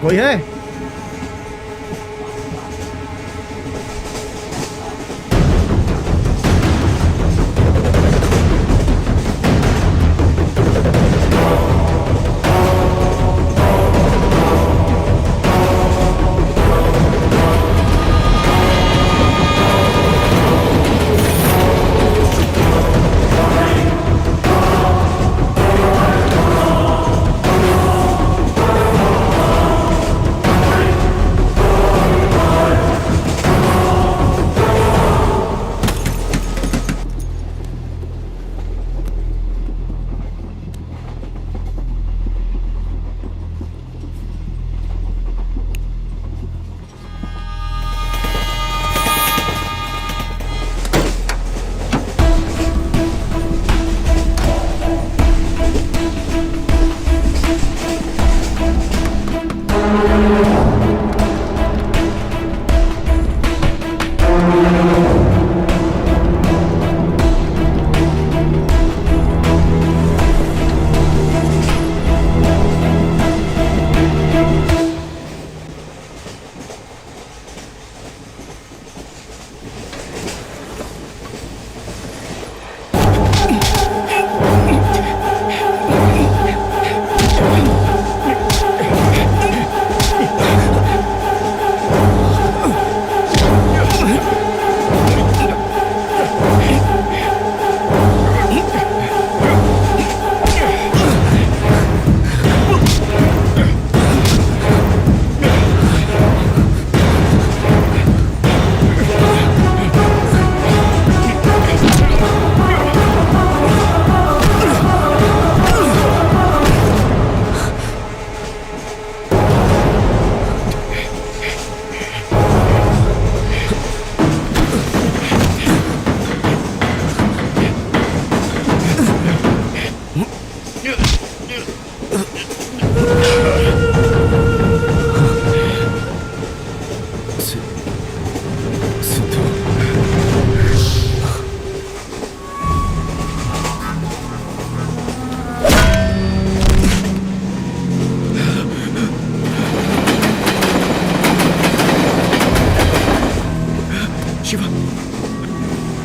कोई है?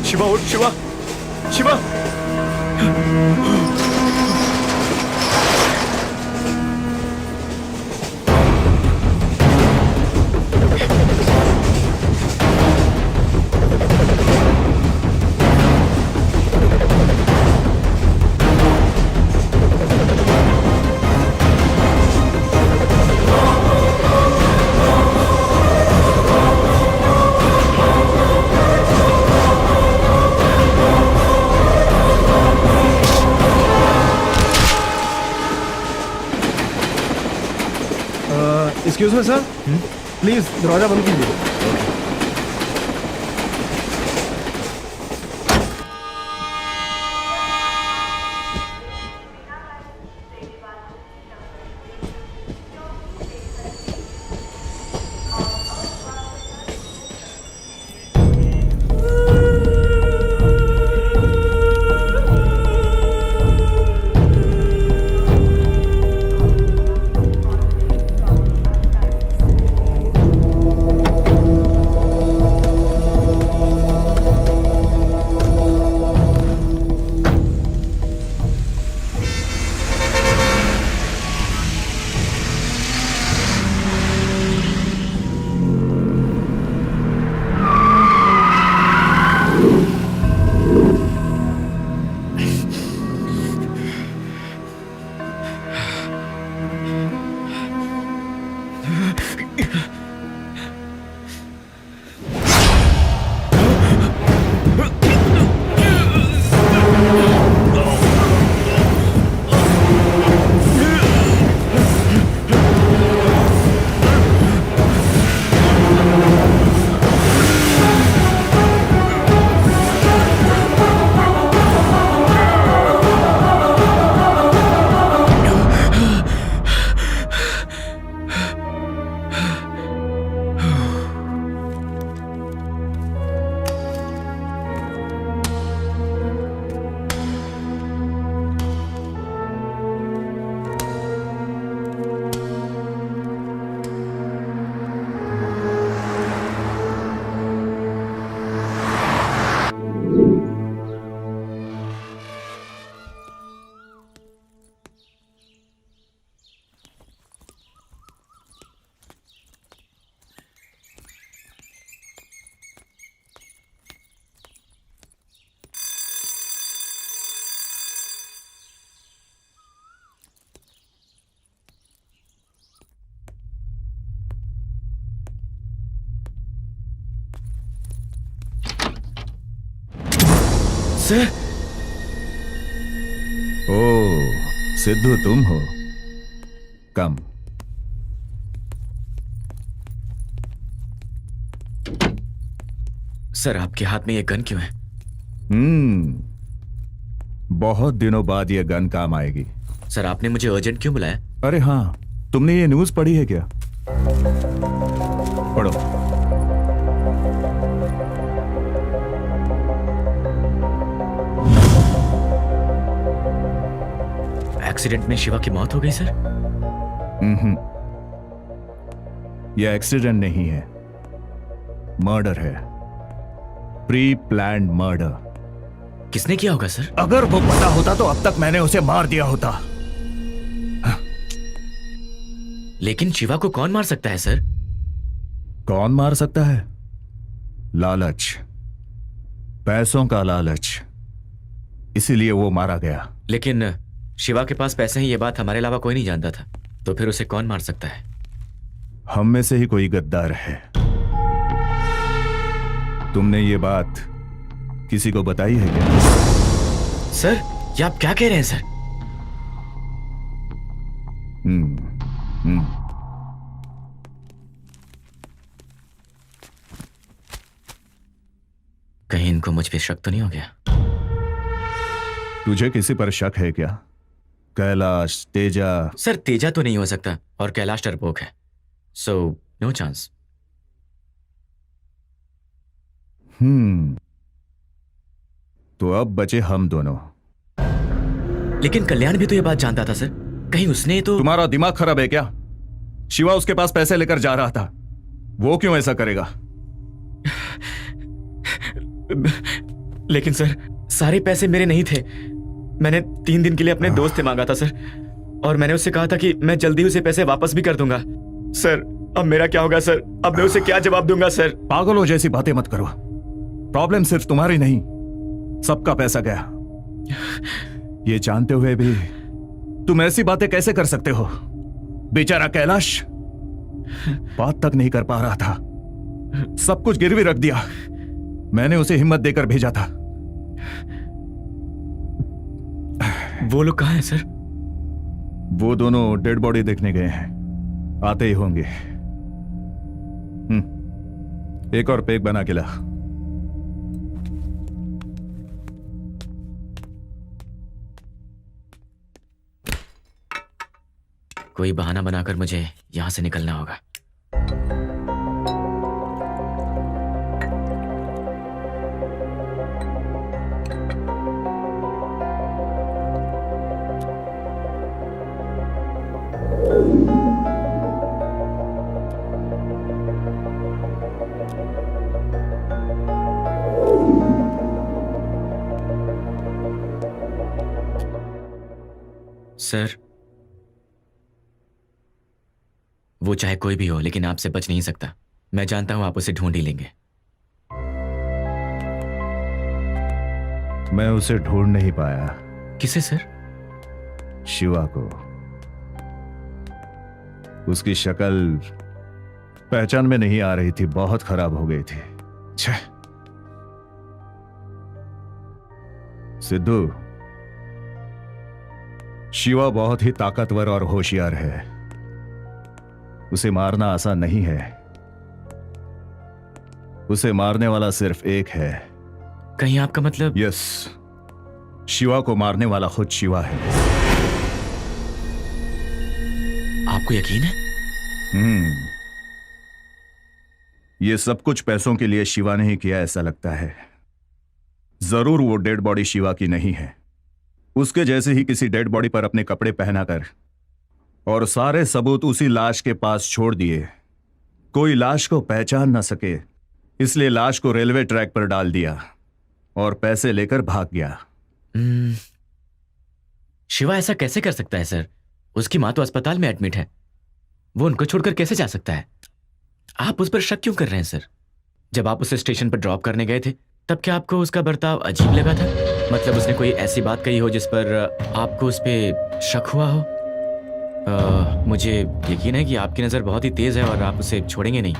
शिवा उठ, Shiva, Shiva. Excuse me sir, please दरवाजा बंद कीजिए। सर। ओ सिद्धू तुम हो? कम। सर आपके हाथ में ये गन क्यों है? बहुत दिनों बाद ये गन काम आएगी। सर आपने मुझे अर्जेंट क्यों बुलाया? अरे हाँ, तुमने ये न्यूज़ पढ़ी है क्या? पढ़ो। एक्सीडेंट में शिवा की मौत हो गई सर? यह एक्सीडेंट नहीं है, मर्डर है। Pre planned murder. किसने किया होगा सर? अगर वो पता होता तो अब तक मैंने उसे मार दिया होता। लेकिन शिवा को कौन मार सकता है सर? कौन मार सकता है? लालच, पैसों का लालच, इसीलिए वो मारा गया। लेकिन शिवा के पास पैसे हैं ये बात हमारे अलावा कोई नहीं जानता था, तो फिर उसे कौन मार सकता है? हम में से ही कोई गद्दार है। तुमने ये बात किसी को बताई है क्या? सर ये आप क्या कह रहे हैं सर? कहीं इनको मुझ पे शक तो नहीं हो गया? तुझे किसी पर शक है क्या? कैलाश, तेजा? सर तेजा तो नहीं हो सकता और कैलाश डरपोक है, सो नो चांस। तो अब बचे हम दोनों। लेकिन कल्याण भी तो ये बात जानता था सर, कहीं उसने तो। तुम्हारा दिमाग खराब है क्या? शिवा उसके पास पैसे लेकर जा रहा था, वो क्यों ऐसा करेगा? लेकिन सर सारे पैसे मेरे नहीं थे। मैंने 3 दिन के लिए अपने दोस्त से मांगा था सर, और मैंने उससे कहा था कि मैं जल्दी उसे पैसे वापस भी कर दूंगा। सर अब मेरा क्या होगा सर? अब मैं उसे क्या जवाब दूंगा सर? पागलों जैसी बातें मत करो। प्रॉब्लम सिर्फ तुम्हारी नहीं, सबका पैसा गया। ये जानते हुए भी तुम ऐसी बातें कैसे कर सकते हो? बेचारा कैलाश बात तक नहीं कर पा रहा था, सब कुछ गिरवी रख दिया। मैंने उसे हिम्मत देकर भेजा था। वो लोग कहाँ हैं सर? वो दोनों डेड बॉडी देखने गए हैं, आते ही होंगे। एक और पेक बना के ला। कोई बहाना बनाकर मुझे यहां से निकलना होगा। सर वो चाहे कोई भी हो, लेकिन आपसे बच नहीं सकता। मैं जानता हूं आप उसे ढूंढ ही लेंगे। मैं उसे ढूंढ नहीं पाया। किसे सर? शिवा को। उसकी शक्ल पहचान में नहीं आ रही थी, बहुत खराब हो गई थी। छह। सिद्धू, शिवा बहुत ही ताकतवर और होशियार है। उसे मारना आसान नहीं है। उसे मारने वाला सिर्फ एक है। कहीं आपका मतलब? यस, शिवा को मारने वाला खुद शिवा है। आपको यकीन है? ये सब कुछ पैसों के लिए शिवा ने ही किया ऐसा लगता है। जरूर वो डेड बॉडी शिवा की नहीं है। उसके जैसे ही किसी डेड बॉडी पर अपने कपड़े पहनाकर और सारे सबूत उसी लाश के पास छोड़ दिए। कोई लाश को पहचान न सके, इसलिए लाश को रेलवे ट्रैक पर डाल दिया और पैसे लेकर भाग गया। शिवा ऐसा कैसे कर सकता है सर? उसकी मां तो अस्पताल में एडमिट है। वो उनको छोड़कर कैसे जा सकता है? आप उस पर शक क्यों कर रहे हैं सर? जब आप उसे स्टेशन पर ड्रॉप करने गए थे, तब क्या आपको उसका बर्ताव अजीब लगा था? मतलब उसने कोई ऐसी बात कही हो जिस पर आपको उस पर शक हुआ हो? मुझे यकीन है कि आपकी नजर बहुत ही तेज है और आप उसे छोड़ेंगे नहीं।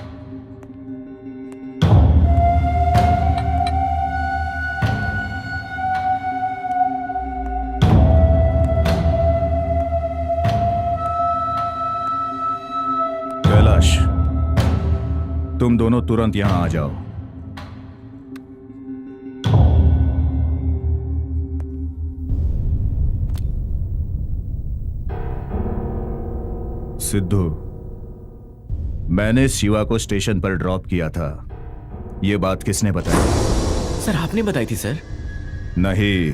कैलाश, तुम दोनों तुरंत यहां आ जाओ। सिद्धू, मैंने शिवा को स्टेशन पर ड्रॉप किया था। ये बात किसने बताई? सर आपने बताई थी सर। नहीं,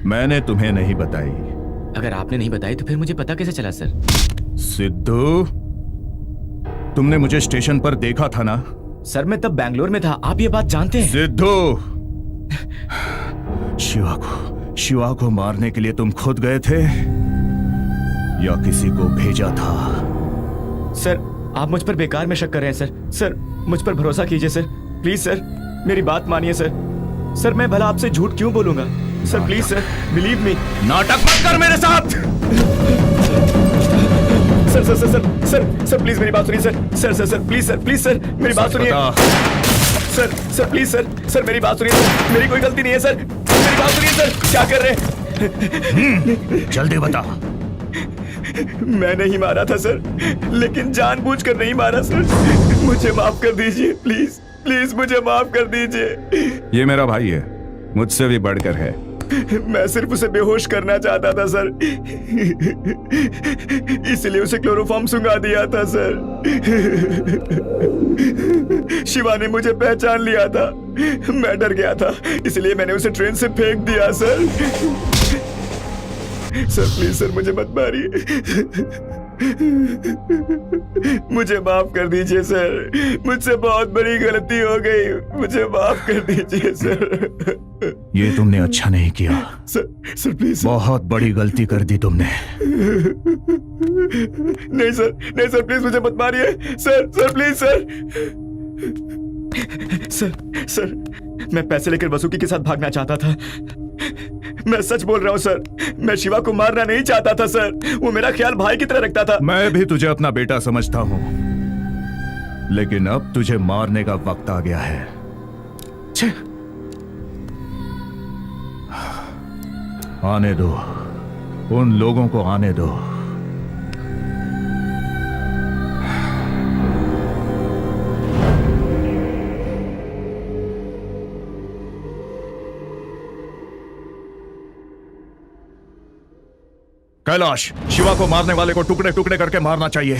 मैंने तुम्हें नहीं बताई। अगर आपने नहीं बताई तो फिर मुझे पता कैसे चला सर? सिद्धू, तुमने मुझे स्टेशन पर देखा था ना? सर मैं तब बैंगलोर में था, आप ये बात जानते हैं। सिद्धू, शिवा को मारने के लिए तुम खुद गए थे या किसी को भेजा था? सर आप मुझ पर बेकार में शक कर रहे हैं सर। सर मुझ पर भरोसा कीजिए सर, प्लीज सर, मेरी बात मानिए सर। सर मैं भला आपसे झूठ क्यों बोलूंगा? Sir please sir, believe me. नाटक मत कर मेरे साथ। Sir sir sir sir sir sir please मेरी बात सुनिए sir. Sir sir sir please sir मेरी बात सुनिए। सर सर प्लीज सर मेरी बात सुनिए सर। मेरी कोई गलती नहीं है सर, मेरी बात सुनिए सर। क्या कर रहे हैं? जल्दी बता। मैं नहीं मारा था सर, लेकिन जानबूझकर नहीं मारा सर। मुझे माफ कर दीजिए, प्लीज प्लीज मुझे माफ कर दीजिए। ये मेरा भाई है, मुझसे भी बढ़कर है। मैं सिर्फ उसे बेहोश करना चाहता था सर, इसलिए उसे क्लोरोफॉर्म सुंघा दिया था सर। शिवा ने मुझे पहचान लिया था, मैं डर गया था, इसलिए मैंने उसे ट्रेन से फेंक दिया सर। सर प्लीज सर मुझे मत मारिए। मुझे माफ कर दीजिए सर, मुझसे बहुत बड़ी गलती हो गई, मुझे माफ कर दीजिए सर। ये तुमने अच्छा नहीं किया सर प्लीज। बहुत बड़ी गलती कर दी तुमने। नहीं सर प्लीज मुझे मत मारिए सर प्लीज सर मैं पैसे लेकर वसुकी के साथ भागना चाहता था। मैं सच बोल रहा हूँ सर, मैं शिवा को मारना नहीं चाहता था सर, वो मेरा ख्याल भाई की तरह रखता था। मैं भी तुझे अपना बेटा समझता हूं, लेकिन अब तुझे मारने का वक्त आ गया है। आने दो, उन लोगों को आने दो। कैलाश, शिवा को मारने वाले को टुकड़े टुकड़े करके मारना चाहिए।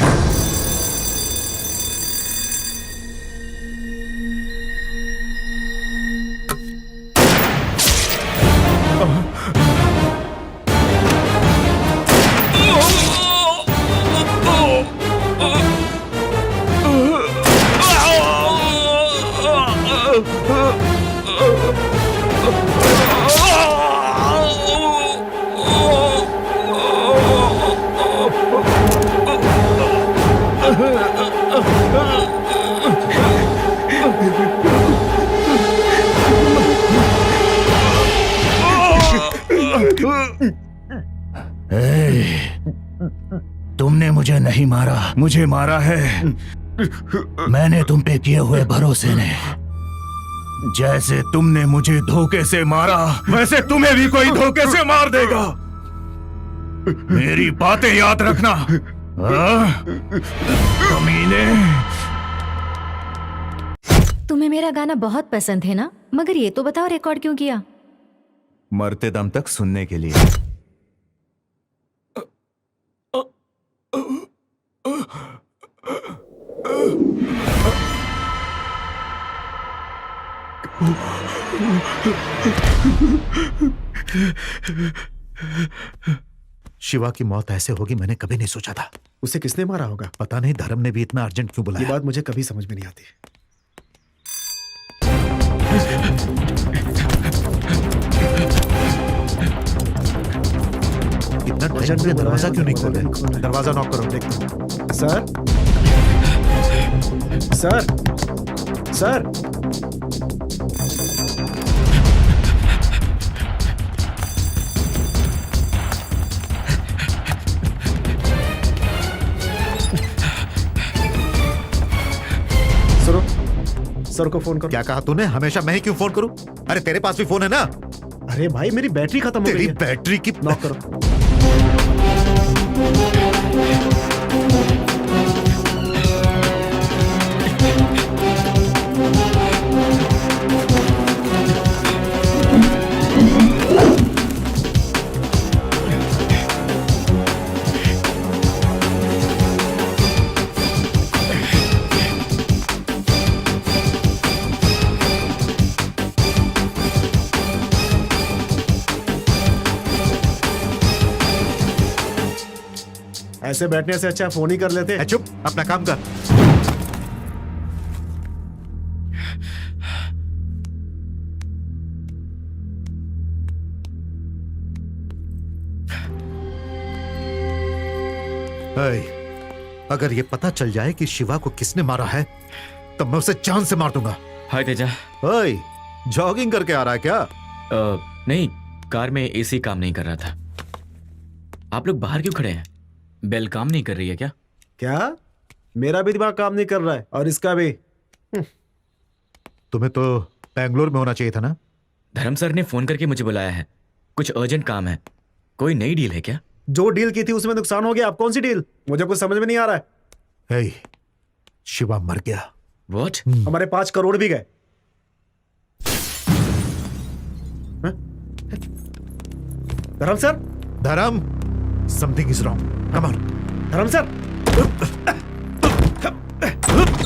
तुमने मुझे नहीं मारा, मुझे मारा है मैंने तुम पे किए हुए भरोसे ने। जैसे तुमने मुझे धोखे से मारा, वैसे तुम्हें भी कोई धोखे से मार देगा। मेरी बातें याद रखना। कमीने। तुम्हें मेरा गाना बहुत पसंद है ना, मगर ये तो बताओ रिकॉर्ड क्यों किया? मरते दम तक सुनने के लिए। शिवा की मौत ऐसे होगी मैंने कभी नहीं सोचा था। उसे किसने मारा होगा? पता नहीं धर्म ने भी इतना अर्जेंट क्यों बुलाया। ये बात मुझे कभी समझ में नहीं आती। इतना अर्जेंट में दरवाजा क्यों नहीं खोल रहे? दरवाजा नॉक करो, देखते हैं। सर सर को फोन करो। क्या कहा तूने? हमेशा मैं ही क्यों फोन करूं? अरे तेरे पास भी फोन है ना। अरे भाई मेरी बैटरी खत्म हो गई है। तेरी बैटरी की नॉक करो। ऐसे बैठने से अच्छा फोन ही कर लेते। चुप, अपना काम कर। अगर ये पता चल जाए कि शिवा को किसने मारा है तो मैं उसे जान से मार दूंगा। हाय तेजा। जॉगिंग करके आ रहा है क्या? नहीं, कार में एसी काम नहीं कर रहा था। आप लोग बाहर क्यों खड़े हैं? बेल काम नहीं कर रही है क्या? क्या? मेरा भी दिमाग काम नहीं कर रहा है और इसका भी। तुम्हें तो बेंगलोर में होना चाहिए था ना। धर्म सर ने फोन करके मुझे बुलाया है, कुछ अर्जेंट काम है। कोई नई डील है क्या? जो डील की थी उसमें नुकसान हो गया। अब कौन सी डील? मुझे कुछ समझ में नहीं आ रहा है। शिवा मर गया। What? हमारे 5 करोड़ भी गए। धर्म सर, धर्म, something is wrong. Come on. धर्म सर,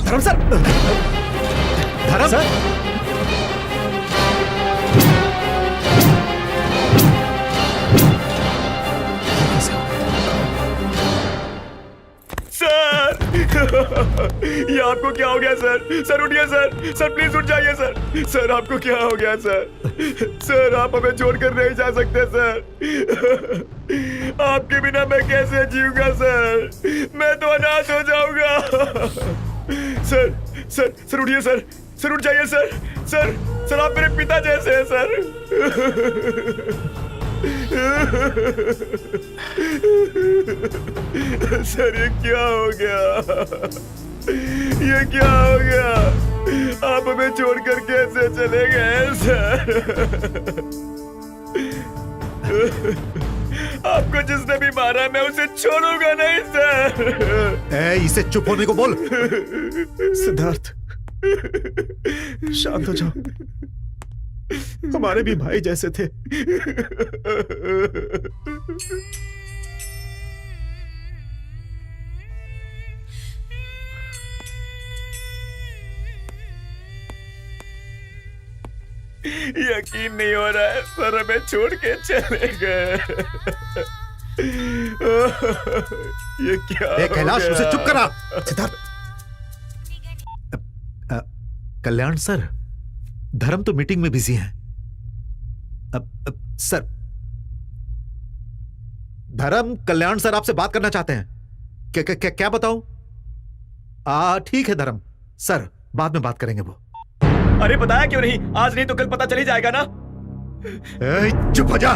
धर्म सर, धर्म सर। क्या हो गया सर? सर उठिए सर, सर प्लीज उठ जाइए सर। सर आपको क्या हो गया सर? सर आप हमें छोड़कर नहीं जा सकते सर। आपके बिना मैं कैसे जीऊंगा सर? मैं तो अनाथ हो जाऊंगा। सर सर सर उठिए सर, सर उठ जाइए सर। सर सर आप मेरे पिता जैसे हैं सर। सर ये क्या हो गया? ये क्या हो गया? आप हमें छोड़कर कैसे चले गए सर? आपको जिसने भी मारा मैं उसे छोड़ूंगा नहीं सर। इसे चुप होने को बोल। सिद्धार्थ शांत हो जाओ, हमारे भी भाई जैसे थे। यकीन नहीं हो रहा है सर, हमें छोड़ के चले गए। ये क्या? कैलाश उसे चुप करा। सिद्धार्थ, कल्याण सर, धर्म तो मीटिंग में बिजी हैं। सर, धर्म, कल्याण सर आपसे बात करना चाहते हैं। क्या बताऊं? ठीक है धर्म सर, बाद में बात करेंगे वो। अरे बताया क्यों नहीं? आज नहीं तो कल पता चली जाएगा ना। चुप हो जा।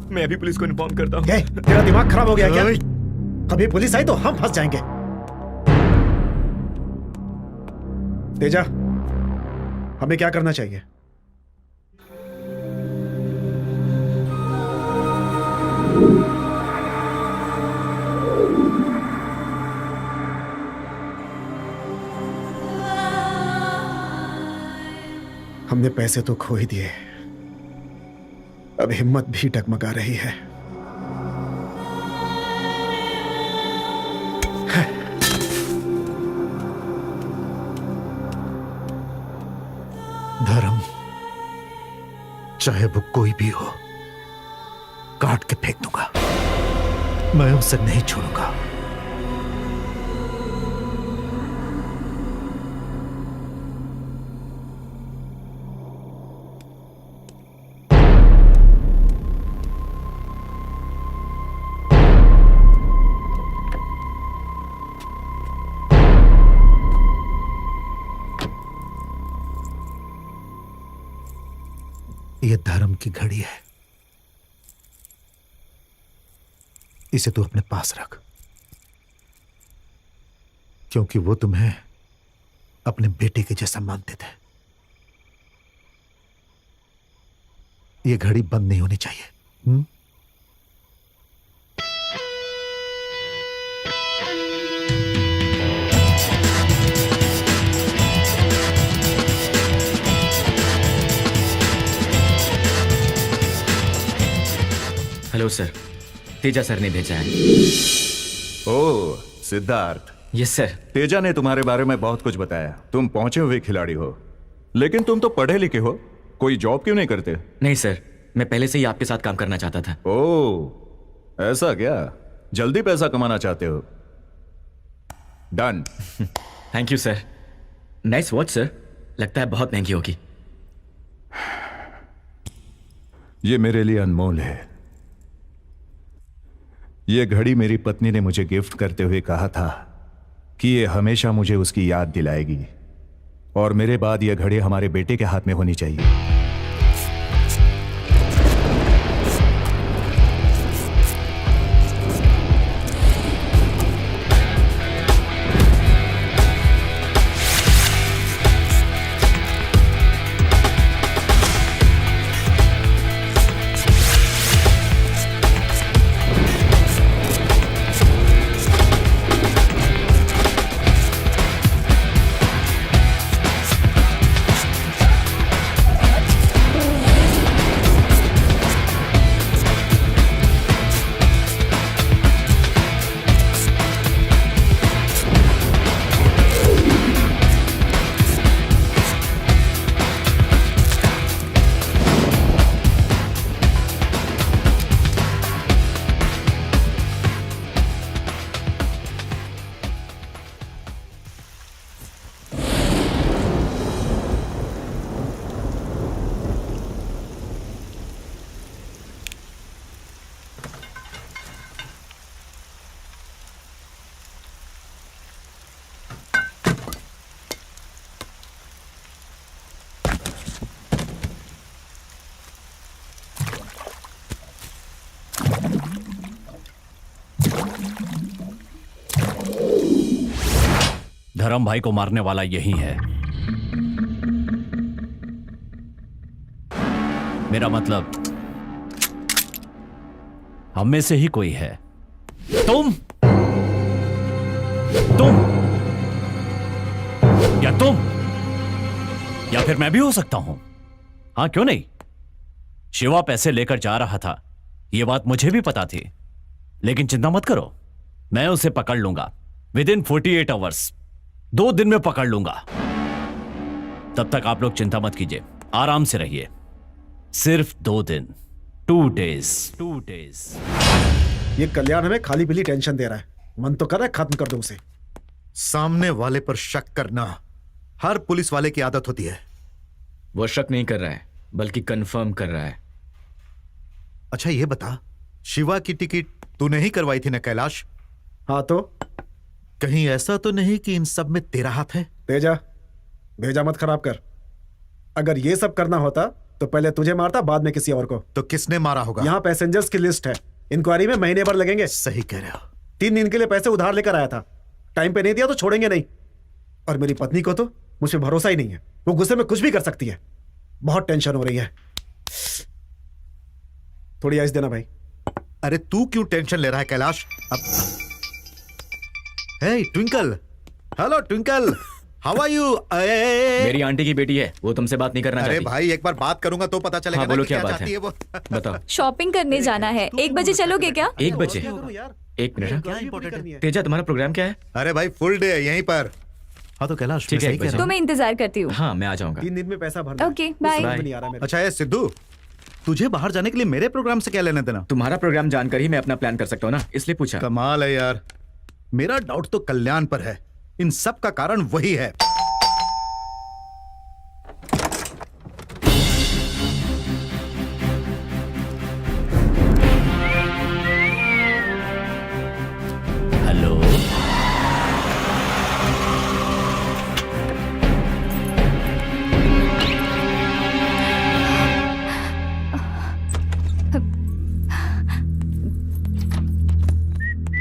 मैं अभी पुलिस को इन्फॉर्म करता हूँ। तेरा दिमाग खराब हो गया क्या? कभी पुलिस आई तो हम फंस जाएंगे। तेजा, हमें क्या करना चाहिए? हमने पैसे तो खो ही दिए, अब हिम्मत भी डगमगा रही है। धर्म, चाहे वो कोई भी हो, काट के फेंक दूंगा। मैं उसे नहीं छोड़ूंगा। ये धर्म की घड़ी है, इसे तू अपने पास रख, क्योंकि वो तुम्हें अपने बेटे के जैसा मानते थे। ये घड़ी बंद नहीं होनी चाहिए। हेलो सर, तेजा सर ने भेजा है। Oh Siddharth. Yes sir. Teja ने तुम्हारे बारे में बहुत कुछ बताया। तुम पहुंचे हुए खिलाड़ी हो, लेकिन तुम तो पढ़े लिखे हो, कोई जॉब क्यों नहीं करते? नहीं सर, मैं पहले से ही आपके साथ काम करना चाहता था। ओह ऐसा क्या? जल्दी पैसा कमाना चाहते हो? Done. Thank you sir. Nice watch sir, लगता है बहुत महंगी होगी। ये मेरे लिए अनमोल है। ये घड़ी मेरी पत्नी ने मुझे गिफ्ट करते हुए कहा था कि ये हमेशा मुझे उसकी याद दिलाएगी, और मेरे बाद यह घड़ी हमारे बेटे के हाथ में होनी चाहिए। धर्म भाई को मारने वाला यही है। मेरा मतलब हम में से ही कोई है। तुम या फिर मैं भी हो सकता हूं। हाँ, क्यों नहीं? शिवा पैसे लेकर जा रहा था, यह बात मुझे भी पता थी, लेकिन चिंता मत करो, मैं उसे पकड़ लूंगा विदिन 48 आवर्स। 2 दिन में पकड़ लूंगा। तब तक आप लोग चिंता मत कीजिए, आराम से रहिए। सिर्फ 2 दिन, 2 डेज। ये कल्याण हमें खाली पीली टेंशन दे रहा है। मन तो कर रहा है खत्म कर दूं उसे। सामने वाले पर शक करना हर पुलिस वाले की आदत होती है। वो शक नहीं कर रहा है, बल्कि कंफर्म कर रहा है। अच्छा ये बता, शिवा की टिकट तूने ही करवाई थी ना कैलाश? हाँ तो कहीं ऐसा तो नहीं कि इन सब में तेरा हाथ है? तेजा, भेजा मत खराब कर। अगर ये सब करना होता तो पहले तुझे मारता, बाद में किसी और को। तो किसने मारा होगा? यहाँ पैसेंजर्स की लिस्ट है, इंक्वायरी में महीने भर लगेंगे। सही कह रहे हो। 3 दिन के लिए पैसे उधार लेकर आया था, टाइम पे नहीं दिया तो छोड़ेंगे नहीं। और मेरी पत्नी को तो मुझ पर भरोसा ही नहीं है, वो गुस्से में कुछ भी कर सकती है। बहुत टेंशन हो रही है। थोड़ी आइस देना भाई। अरे तू क्यों टेंशन ले रहा है कैलाश? अब hey Twinkle, hello Twinkle, how are you? मेरी आंटी की बेटी है, वो तुमसे बात नहीं करना चाहती। अरे भाई एक बार बात करूंगा तो पता चलेगा। हाँ, बोलो ना कि क्या बात चाहती है वो। बताओ। शॉपिंग करने जाना है, 1 बजे चलोगे क्या? 1 बजे? 1 मिनट। क्या इंपॉर्टेंट है? तेजा, तुम्हारा प्रोग्राम क्या है? अरे भाई फुल डे है यहीं पर। हाँ तो कैलाश, ठीक है, तो मैं इंतजार करती हूँ। हाँ, मैं आ जाऊंगा। 3 दिन में पैसा भरना। Okay, bye. अच्छा ये सिद्धू, तुझे बाहर जाने के लिए मेरे प्रोग्राम से क्या लेना देना? तुम्हारा प्रोग्राम जानकर ही मैं अपना प्लान कर सकता हूँ ना, इसलिए पूछा। कमाल है यार। मेरा डाउट तो कल्याण पर है, इन सब का कारण वही है। Hello,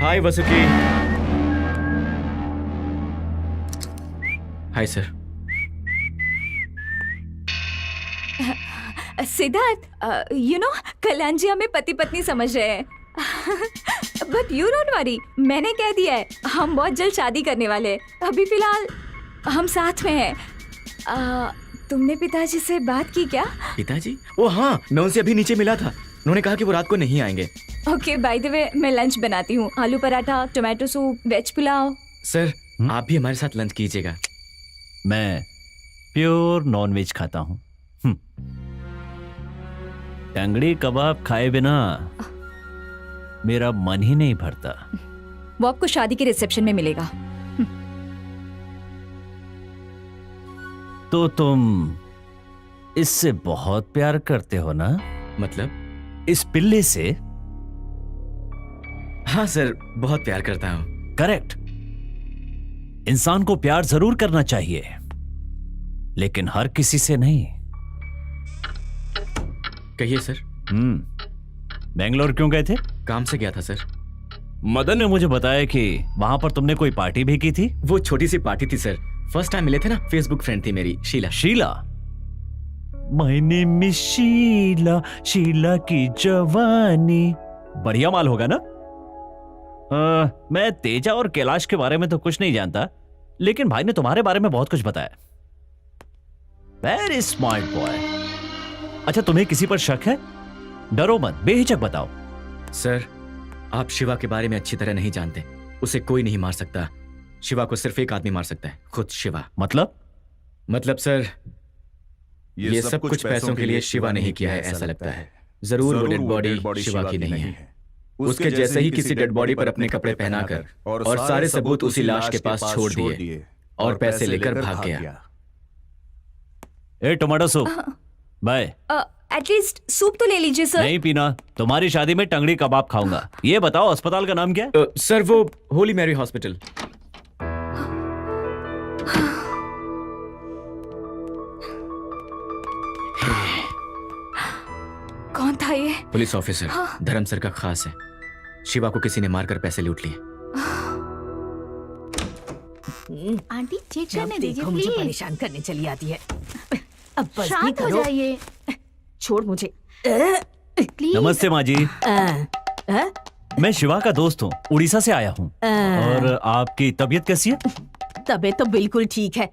hi Vasuki. Hi sir. Siddharth, you know Kalyan ji हमें पति पत्नी समझ रहे हैं। बट यू डोंट वरी, मैंने कह दिया है हम बहुत जल्द शादी करने वाले हैं। अभी फिलहाल हम साथ में हैं। तुमने पिताजी से बात की क्या? पिताजी? ओ हाँ, मैं उनसे अभी नीचे मिला था, उन्होंने कहा कि वो रात को नहीं आएंगे। ओके, बाय द वे मैं लंच बनाती हूँ, aloo paratha, tomato soup, veg pulao. Sir आप भी हमारे साथ लंच कीजिएगा। मैं प्योर नॉनवेज खाता हूं। टंगड़ी कबाब खाए बिना मेरा मन ही नहीं भरता। वो आपको शादी के रिसेप्शन में मिलेगा। तो तुम इससे बहुत प्यार करते हो ना? मतलब? इस पिल्ले से? हाँ सर, बहुत प्यार करता हूँ। करेक्ट। इंसान को प्यार जरूर करना चाहिए, लेकिन हर किसी से नहीं। कहिए सर। बेंगलोर क्यों गए थे? काम से गया था सर। मदन ने मुझे बताया कि वहां पर तुमने कोई पार्टी भी की थी। वो छोटी सी पार्टी थी सर, फर्स्ट टाइम मिले थे ना। फेसबुक फ्रेंड थी मेरी, Sheela. Sheela? My name is Sheela, Sheela की जवानी। बढ़िया माल होगा ना? मैं तेजा और कैलाश के बारे में तो कुछ नहीं जानता, लेकिन भाई ने तुम्हारे बारे में बहुत कुछ बताया। Very smart boy. अच्छा, तुम्हें किसी पर शक है? डरो मत, बेहिचक बताओ। सर, आप शिवा के बारे में अच्छी तरह नहीं जानते। उसे कोई नहीं मार सकता। शिवा को सिर्फ एक आदमी मार सकता है, खुद शिवा। मतलब सर, ये सब कुछ पैसों के लिए शिवा ने ही किया है, ऐसा लगता है। जरूर वो डेड बॉडी शिवा की नहीं है। उसके जैसे ही किसी डेड बॉडी पर अपने कपड़े पहनाकर और सारे सबूत उसी लाश के पास छोड़ दिए और पैसे लेकर भाग गया। A tomato soup bye. At least soup तो ले लीजिए सर। नहीं पीना, तुम्हारी शादी में टंगड़ी कबाब खाऊंगा। ये बताओ अस्पताल का नाम क्या है? सर वो होली मैरी हॉस्पिटल। कौन था ये? पुलिस ऑफिसर, धर्म सर का खास है। शिवा को किसी ने मारकर पैसे लूट लिए। आंटी चेक जब करने दीजिए देखो मुझे प्लीज। परेशान करने चली आती है। अब बस भी शांत हो करो। जाइए छोड़ मुझे। प्लीज। नमस्ते माँ जी। मैं शिवा का दोस्त हूँ, उड़ीसा से आया हूँ। और आपकी तबीयत कैसी है? तबीयत तो बिल्कुल ठीक है,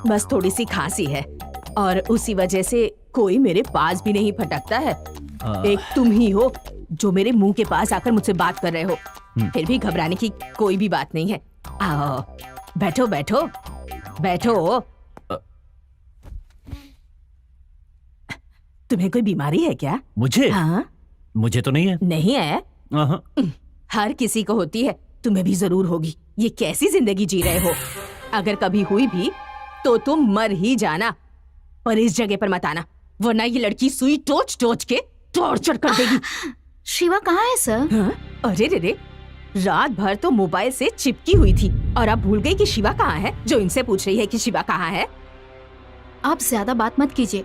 बस थोड़ी सी खांसी है और उसी वजह से कोई मेरे पास भी नहीं फटकता है। एक तुम ही हो जो मेरे मुंह के पास आकर मुझसे बात कर रहे हो। फिर भी घबराने की कोई भी बात नहीं है। आओ बैठो बैठो बैठो। तुम्हें कोई बीमारी है क्या? मुझे? हाँ? मुझे तो नहीं है। नहीं है? हर किसी को होती है, तुम्हें भी जरूर होगी। ये कैसी जिंदगी जी रहे हो? अगर कभी हुई भी तो तुम मर ही जाना, पर इस जगह पर मत आना, वरना ये लड़की सुई टोच टोच के टॉर्चर कर देगी। शिवा कहाँ है सर? हाँ? अरे रे रे, रात भर तो मोबाइल से चिपकी हुई थी और अब भूल गई कि शिवा कहाँ है, जो इनसे पूछ रही है कि शिवा कहाँ है। आप ज्यादा बात मत कीजिए,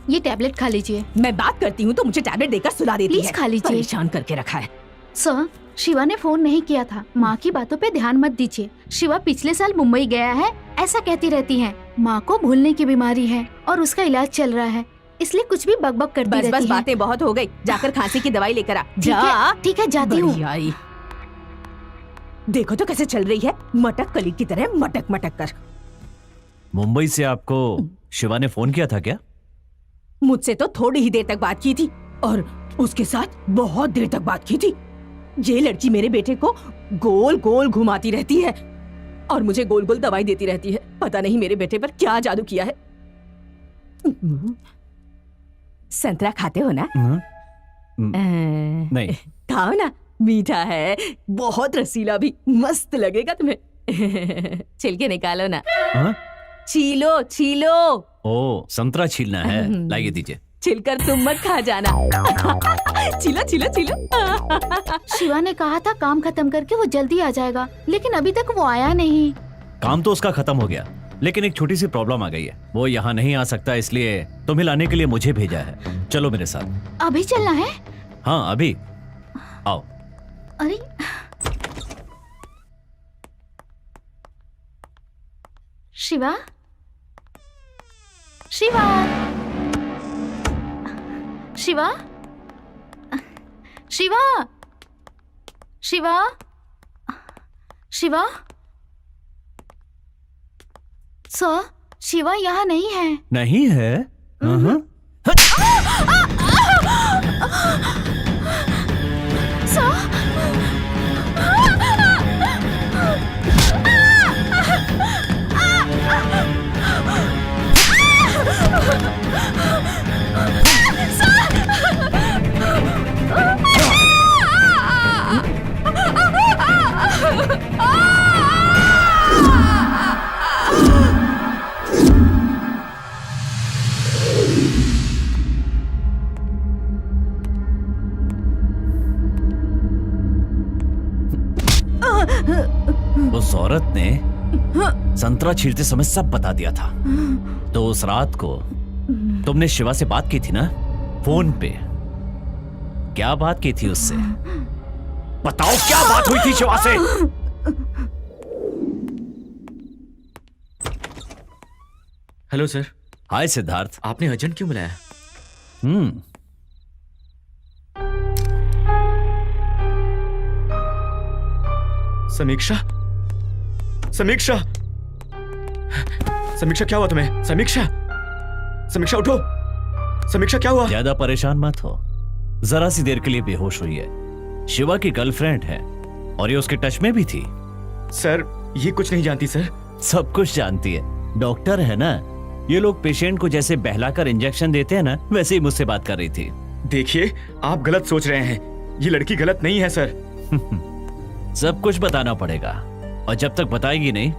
ये टैबलेट खा लीजिए। मैं बात करती हूँ तो मुझे टैबलेट देकर सुला देती है। प्लीज खा लीजिए। परेशान करके रखा है। सर, शिवा ने फोन नहीं किया था। माँ की बातों पे ध्यान मत दीजिए। शिवा पिछले साल मुंबई गया है, ऐसा कहती रहती हैं। माँ को भूलने की बीमारी है और उसका इलाज चल रहा है, इसलिए कुछ भी बकबक करती रहती बस है। बातें बहुत हो गई, जाकर खांसी की दवाई लेकर आ। ठीक है जाती हूँ। देखो तो कैसे चल रही है, मटक कली की तरह मटक मटक कर। मुंबई से आपको शिवा ने फोन किया था क्या? मुझसे तो थोड़ी ही देर तक बात की थी और उसके साथ बहुत देर तक बात की थी। ये लड़की मेरे बेटे को गोल गोल घुमाती रहती है और मुझे गोल गोल दवाई देती रहती है। पता नहीं मेरे बेटे पर क्या जादू किया है। संतरा खाते हो ना? नहीं। खाओ ना, मीठा है, बहुत रसीला भी, मस्त लगेगा तुम्हें। छिलके निकालो ना। छीलो छीलो। ओ, संतरा छीलना है, लाइए दीजिए। छिलकर तुम मत खा जाना। छिलो छिलो छिलो। शिवा ने कहा था काम खत्म करके वो जल्दी आ जाएगा, लेकिन अभी तक वो आया नहीं। काम तो उसका खत्म हो गया, लेकिन एक छोटी सी प्रॉब्लम आ गई है। वो यहाँ नहीं आ सकता, इसलिए तुम्हें लाने के लिए मुझे भेजा है। चलो मेरे साथ। अभी चलना है? हाँ अभी आओ। अरे शिवा, शिवा, शिवा, शिवा, शिवा, शिवा। सर, शिवा यहाँ नहीं है। नहीं है? उस औरत ने संतरा छीलते समय सब बता दिया था। तो उस रात को तुमने शिवा से बात की थी ना, फोन पे? क्या बात की थी उससे? बताओ क्या बात हुई थी शिवा से? Hello sir. हाय सिद्धार्थ। आपने अर्जेंट क्यों बुलाया? समीक्षा, समीक्षा, समीक्षा क्या हुआ तुम्हें? समीक्षा, समीक्षा उठो। समीक्षा क्या हुआ? ज्यादा परेशान मत हो, जरा सी देर के लिए बेहोश हुई है। शिवा की गर्लफ्रेंड है और ये उसके टच में भी थी। सर ये कुछ नहीं जानती। सर सब कुछ जानती है, डॉक्टर है ना। ये लोग पेशेंट को जैसे बहलाकर इंजेक्शन देते हैं ना, वैसे ही मुझसे बात कर रही थी। देखिए आप गलत सोच रहे हैं, ये लड़की गलत नहीं है सर। सब कुछ बताना पड़ेगा और जब तक बताएगी नहीं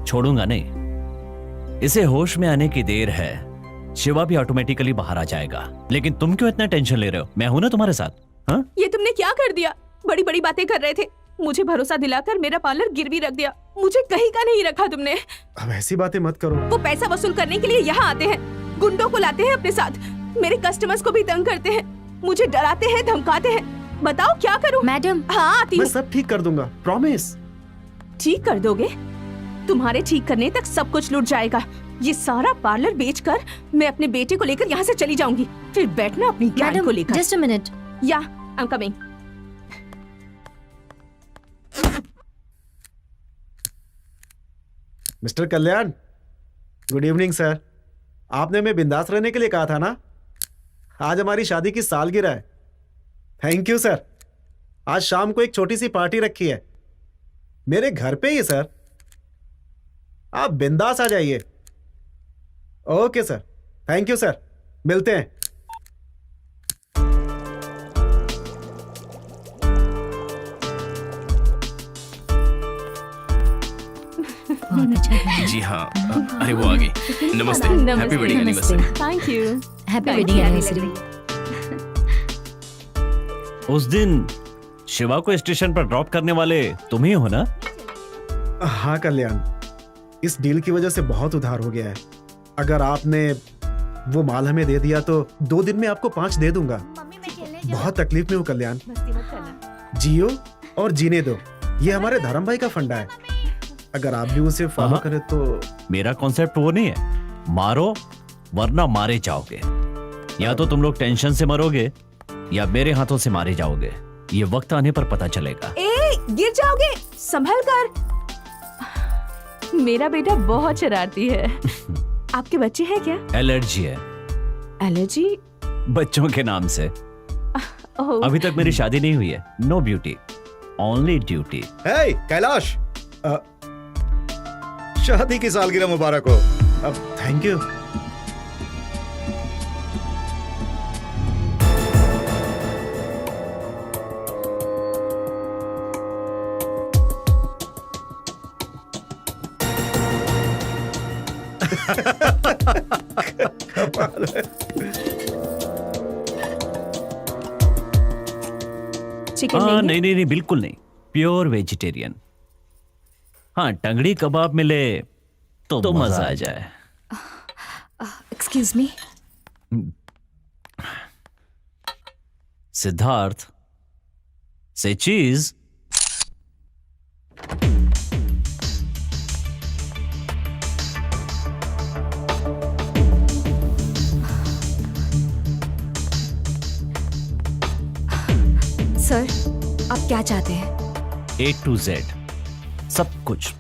छोड़ूंगा नहीं। इसे होश में आने की देर है, शिवा भी ऑटोमेटिकली बाहर आ जाएगा। लेकिन तुम क्यों इतना टेंशन ले रहे हो? मैं हूं ना तुम्हारे साथ। हाँ? ये तुमने क्या कर दिया? बड़ी बड़ी बातें कर रहे थे, मुझे भरोसा दिलाकर मेरा पार्लर गिरवी रख दिया। मुझे कहीं का नहीं रखा तुमने। अब ऐसी बातें मत करो। वो पैसा वसूल करने के लिए यहाँ आते हैं, गुंडों को लाते हैं अपने साथ, मेरे कस्टमर्स को भी तंग करते हैं, मुझे डराते हैं, धमकाते हैं। बताओ क्या करूं? मैडम। हाँ आती मैं हूँ। सब ठीक कर दूंगा, प्रॉमिस। ठीक कर दोगे? तुम्हारे ठीक करने तक सब कुछ लूट जाएगा। ये सारा पार्लर बेचकर मैं अपने बेटे को लेकर यहाँ से चली जाऊंगी। फिर बैठना अपनी ज्ञान को लेकर। Just a minute. Yeah I am coming. Mister Kalyan, good evening sir. आपने हमें बिंदास रहने के लिए कहा था ना। आज हमारी शादी की सालगिरह है। Thank you sir. आज शाम को एक छोटी सी पार्टी रखी है मेरे घर पे ही सर। आप बिंदास आ जाइए। Okay sir, thank you sir, मिलते हैं। जी हाँ, अरे वो आ गई। नमस्ते, happy wedding anniversary. Thank you. Happy wedding anniversary. उस दिन शिवा को स्टेशन पर ड्रॉप करने वाले तुम ही हो ना? हाँ कल्याण, इस डील की वजह से बहुत उधार हो गया है। अगर आपने वो माल हमें दे दिया तो 2 दिन में आपको 5 दे दूंगा। बहुत तकलीफ में हूँ कल्याण। जियो और जीने दो, ये हमारे धर्म भाई का फंडा है। अगर आप भी उसे फॉलो करें तो। मेरा कॉन्सेप्ट वो नहीं है, मारो वरना मारे जाओगे। या तो तुम लोग टेंशन से मरोगे या मेरे हाथों से मारे जाओगे। ये वक्त आने पर पता चलेगा। ए, गिर जाओगे, संभल कर। मेरा बेटा बहुत शरारती है। आपके बच्चे हैं क्या? एलर्जी है। एलर्जी? बच्चों के नाम से। अभी तक मेरी शादी नहीं हुई है। No beauty, only duty. Hey Kailash, शादी की सालगिरह मुबारक हो। अब थैंक यू। चिकन नहीं नहीं नहीं, बिल्कुल नहीं, प्योर वेजिटेरियन। हाँ, टंगड़ी कबाब मिले तो मजा आ जाए। Excuse me. सिद्धार्थ से चीज। सर, आप क्या चाहते हैं? A to Z सब कुछ।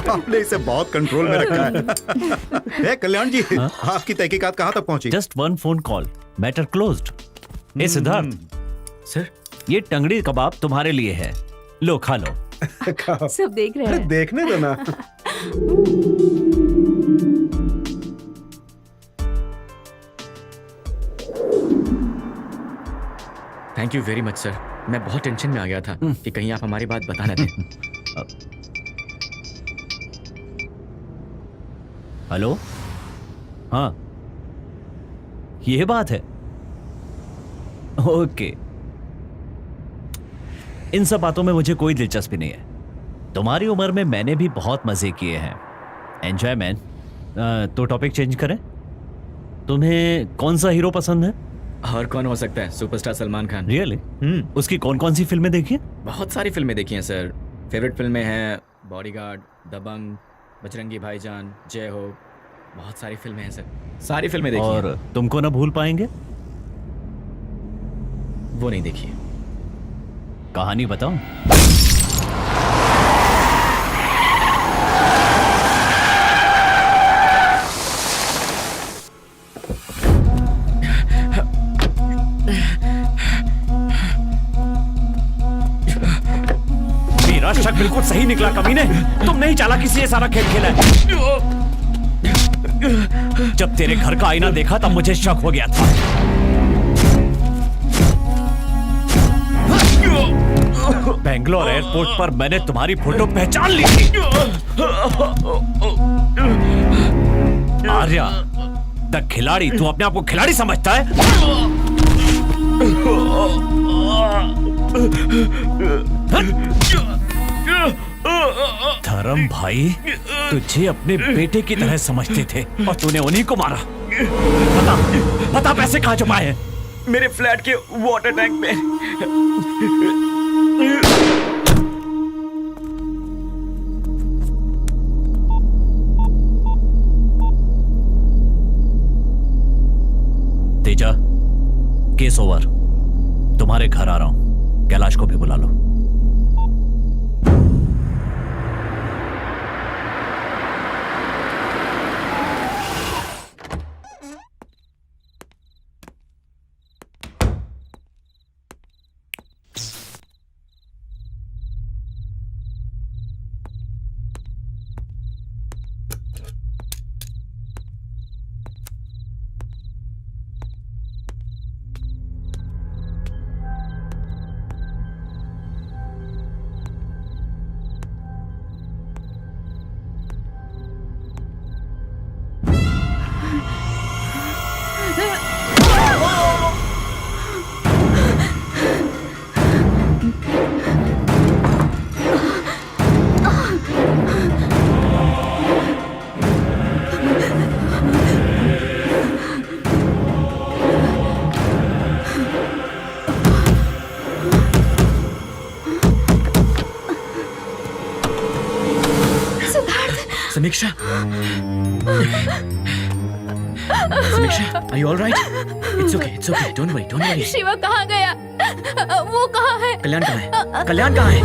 आपने इसे बहुत कंट्रोल में रखा है। ए, कल्याण जी, आपकी तहकीकात कहाँ तक पहुंची? Just 1 phone call, matter closed. ए सिद्धार्थ सर, ये टंगड़ी कबाब तुम्हारे लिए है, लो खा लो। सब देख रहे हैं। देखने दो ना। Thank you very much sir. मैं बहुत टेंशन में आ गया था कि कहीं आप हमारी बात बता न दें। हेलो, हाँ ये बात है। ओके, इन सब बातों में मुझे कोई दिलचस्पी नहीं है। तुम्हारी उम्र में मैंने भी बहुत मजे किए हैं। Enjoy man. तो टॉपिक चेंज करें। तुम्हें कौन सा हीरो पसंद है? और कौन हो सकता है? सुपरस्टार सलमान खान। रियली? उसकी कौन कौन सी फिल्में देखी? बहुत सारी फिल्में देखी हैं सर। फेवरेट फिल्में हैं बॉडीगार्ड, दबंग, बजरंगी भाईजान, जय हो। बहुत सारी फिल्में हैं सर, सारी फिल्में देखी और हैं। तुमको ना भूल पाएंगे? वो नहीं देखी। कहानी बताऊं? मेरा शक बिल्कुल सही निकला कमीने। तुमने ही चालाकी से ये सारा खेल खेला है। जब तेरे घर का आईना देखा तब मुझे शक हो गया था। बेंगलोर एयरपोर्ट पर मैंने तुम्हारी फोटो पहचान ली थी। आर्या, द खिलाड़ी, तू अपने आप को खिलाड़ी समझता है? धर्म भाई, तुझे अपने बेटे की तरह समझते थे और तूने उन्हीं को मारा। बता, बता पैसे कहाँ छुपाए हैं? मेरे फ्लैट के वाटर टैंक में। Teja, case over. तुम्हारे घर आ रहा हूं, कैलाश को भी बुला लो। समीक्षा, समीक्षा, are you all right? It's okay, don't worry. Shiva कहाँ गया? वो कहाँ है? कल्याण कहाँ है? कल्याण कहाँ है?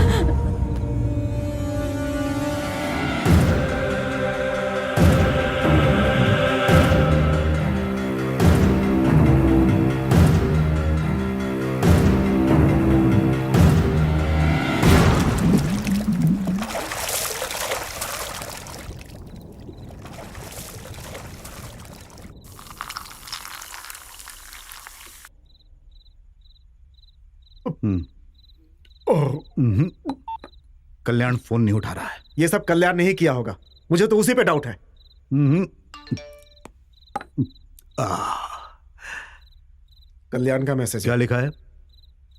कल्याण फोन नहीं उठा रहा है। ये सब कल्याण नहीं किया होगा, मुझे तो उसी पे डाउट है। कल्याण का मैसेज क्या लिखा है?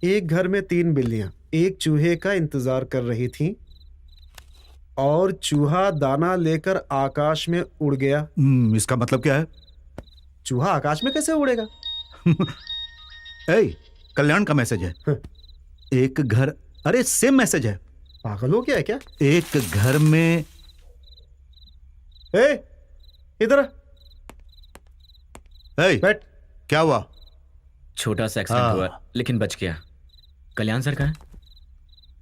एक घर में 3 बिल्लियां एक चूहे का इंतजार कर रही थीं और चूहा दाना लेकर आकाश में उड़ गया। इसका मतलब क्या है? चूहा आकाश में कैसे उड़ेगा? कल्याण का मैसेज है। एक घर, अरे सेम मैसेज है। पागल हो गया है क्या? एक घर में इधर बैठ। क्या हुआ? छोटा सा एक्सीडेंट हुआ लेकिन बच गया। कल्याण सर कहाँ है?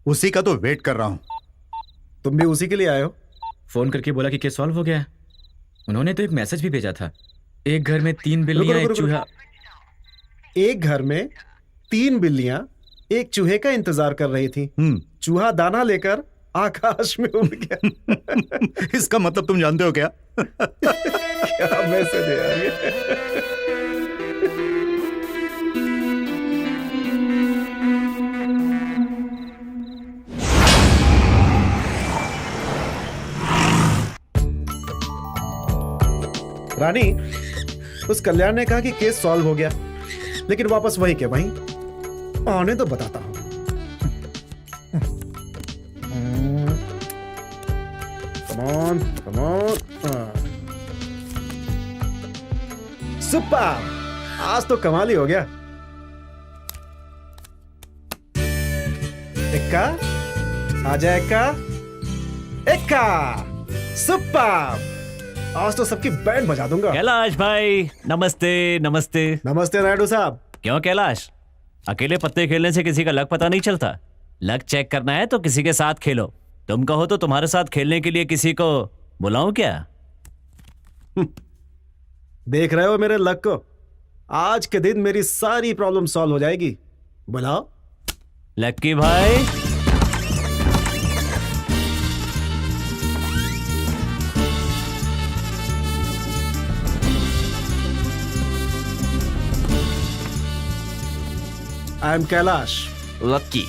उसी का तो वेट कर रहा हूं। तुम भी उसी के लिए आए हो? फोन करके बोला कि केस सॉल्व हो गया है। उन्होंने तो एक मैसेज भी भेजा था, एक घर में 3 बिल्लियां एक चूहा। एक घर में 3 बिल्लियां एक चूहे का इंतजार कर रही थी। चूहा दाना लेकर आकाश में उड़ गया। इसका मतलब तुम जानते हो क्या? क्या मैसेज है यार ये? रानी, उस कल्याण ने कहा कि केस सॉल्व हो गया, लेकिन वापस वही के वहीं। आने तो बताता हूं। Come on. सुपर! आज तो कमाल ही हो गया। एक्का, आजा एक्का, एक्का, सुपर! आज तो सबकी बैंड बजा दूंगा। कैलाश भाई, नमस्ते। नमस्ते नमस्ते नायडू साहब। क्यों कैलाश, अकेले पत्ते खेलने से किसी का लक पता नहीं चलता। लक चेक करना है तो किसी के साथ खेलो। तुम कहो तो तुम्हारे साथ खेलने के लिए किसी को बुलाऊं क्या? देख रहे हो मेरे लक को? आज के दिन मेरी सारी प्रॉब्लम सॉल्व हो जाएगी। बुलाओ। लक्की भाई। I am Kailash. Lucky.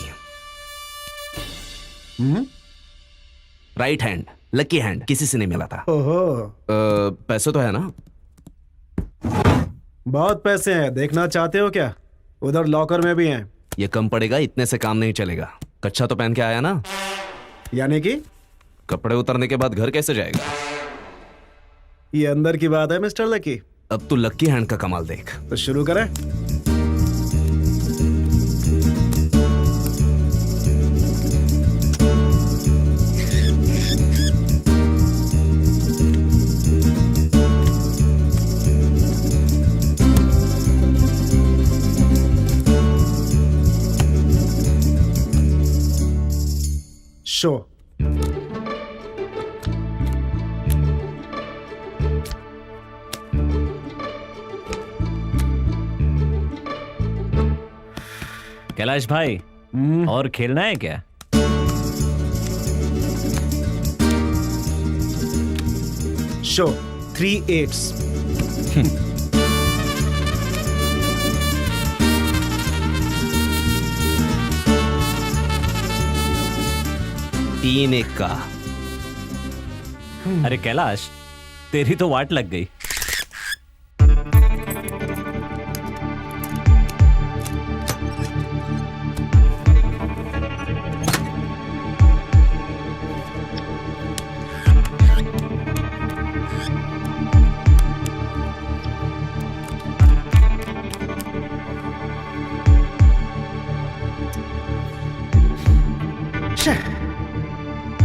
Right hand, lucky hand किसी से नहीं मिला था। ओहो। पैसे तो है ना? बहुत पैसे हैं, देखना चाहते हो क्या? उधर लॉकर में भी हैं। ये कम पड़ेगा, इतने से काम नहीं चलेगा। कच्चा तो पहन के आया ना? यानी कि कपड़े उतरने के बाद घर कैसे जाएगा? ये अंदर की बात है मिस्टर लकी। अब तू लकी हैंड का कमाल देख। तो शुरू करें। शो। कैलाश भाई, और खेलना है क्या? Show 3 8s। तीन एक का। अरे कैलाश, तेरी तो वाट लग गई।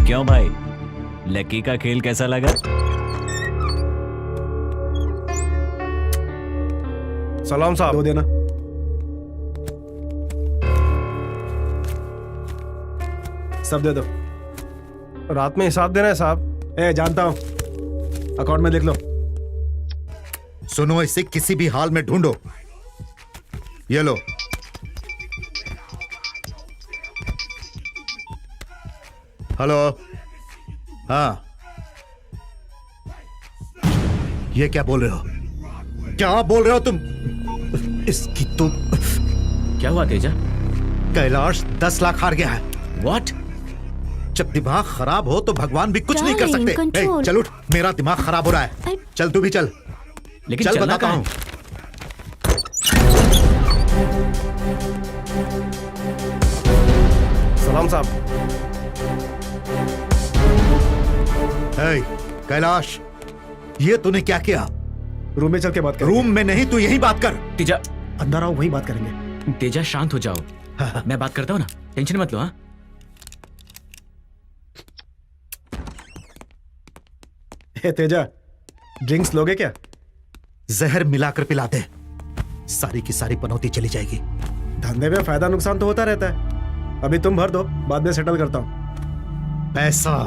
क्यों भाई, लकी का खेल कैसा लगा? सलाम साहब। दो देना। सब दे दो। रात में हिसाब देना है साहब। जानता हूं, अकाउंट में लिख लो। सुनो, इसे किसी भी हाल में ढूंढो। ये लो। हेलो। हाँ, ये क्या बोल रहे हो? क्या बोल रहे हो तुम? इसकी तो क्या हुआ तेजा? कैलाश 10 लाख हार गया है। व्हाट? जब दिमाग खराब हो तो भगवान भी कुछ नहीं कर सकते। चल उठ, मेरा दिमाग खराब हो रहा है। चल तू भी चल। लेकिन चल बताता हूं। सलाम साहब। कैलाश, ये तूने क्या किया? रूम में चल के बात कर। रूम में नहीं, तू यहीं बात कर। तेजा, अंदर आओ, वहीं बात करेंगे। तेजा शांत हो जाओ। मैं बात करता हूँ ना, टेंशन मत लो। हाँ, तेजा, ड्रिंक्स लोगे क्या? जहर मिलाकर पिला दे, सारी की सारी पनौती चली जाएगी। धंधे में फायदा नुकसान तो होता रहता है। अभी तुम भर दो, बाद में सेटल करता हूं। पैसा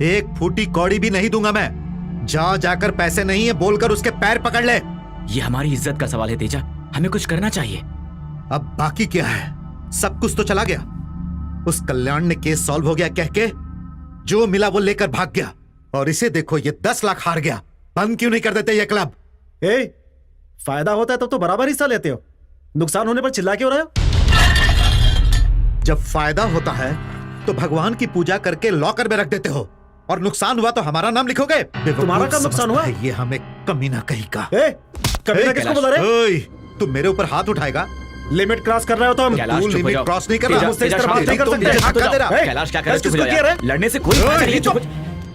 एक फूटी कौड़ी भी नहीं दूंगा मैं। जहां जाकर पैसे नहीं है बोलकर उसके पैर पकड़ ले। ये हमारी इज्जत का सवाल है तेजा, हमें कुछ करना चाहिए। अब बाकी क्या है? सब कुछ तो चला गया। उस कल्याण ने केस सॉल्व हो गया कह के जो मिला वो लेकर भाग गया, और इसे देखो, ये 10 लाख हार गया। बंद क्यों नहीं कर देते ये क्लब? फायदा होता है तब तो बराबर हिस्सा लेते हो, नुकसान होने पर चिल्ला क्यों रहे हो? जब फायदा होता है तो भगवान की पूजा करके लॉकर में रख देते हो, और नुकसान हुआ तो हमारा नाम लिखोगे। तुम्हारा कब नुकसान हुआ? ये हमें कमीना कहीं का। कमीना किसको बुला रहे? तुम मेरे ऊपर हाथ उठाएगा? लिमिट क्रॉस कर रहे हो तुम। तू लिमिट क्रॉस नहीं कर रहा। मुझसे इस तरह बात नहीं कर सकते। कैलाश क्या कर रहे हो? लड़ने से कोई फायदा नहीं।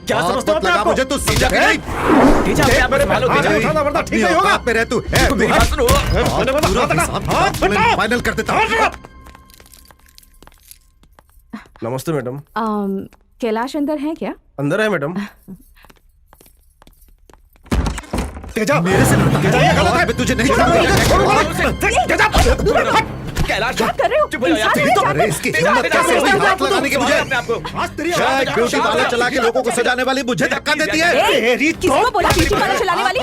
क्या समझते हो अपने आप को? मुझे तू समझा नहीं। तेजा, अपने आप को संभालो तेजा। ठीक नहीं होगा। पे रह तू। मेरी बात सुनो। फाइनल कर देता हूं। नमस्ते मैडम। कैलाश अंदर है क्या? अंदर है मैडम। तेजा, मेरे से लड़ता है। ये गलत है। मैं तुझे नहीं कैलाश क्या कर रहे हो? अरे इसकी हिम्मत कैसे हुई हाथ लगाने की मुझे? ब्यूटी पार्लर चला के लोगों को सजाने वाली मुझे धक्का देती है। किसको बोला ब्यूटी पार्लर चलाने वाली?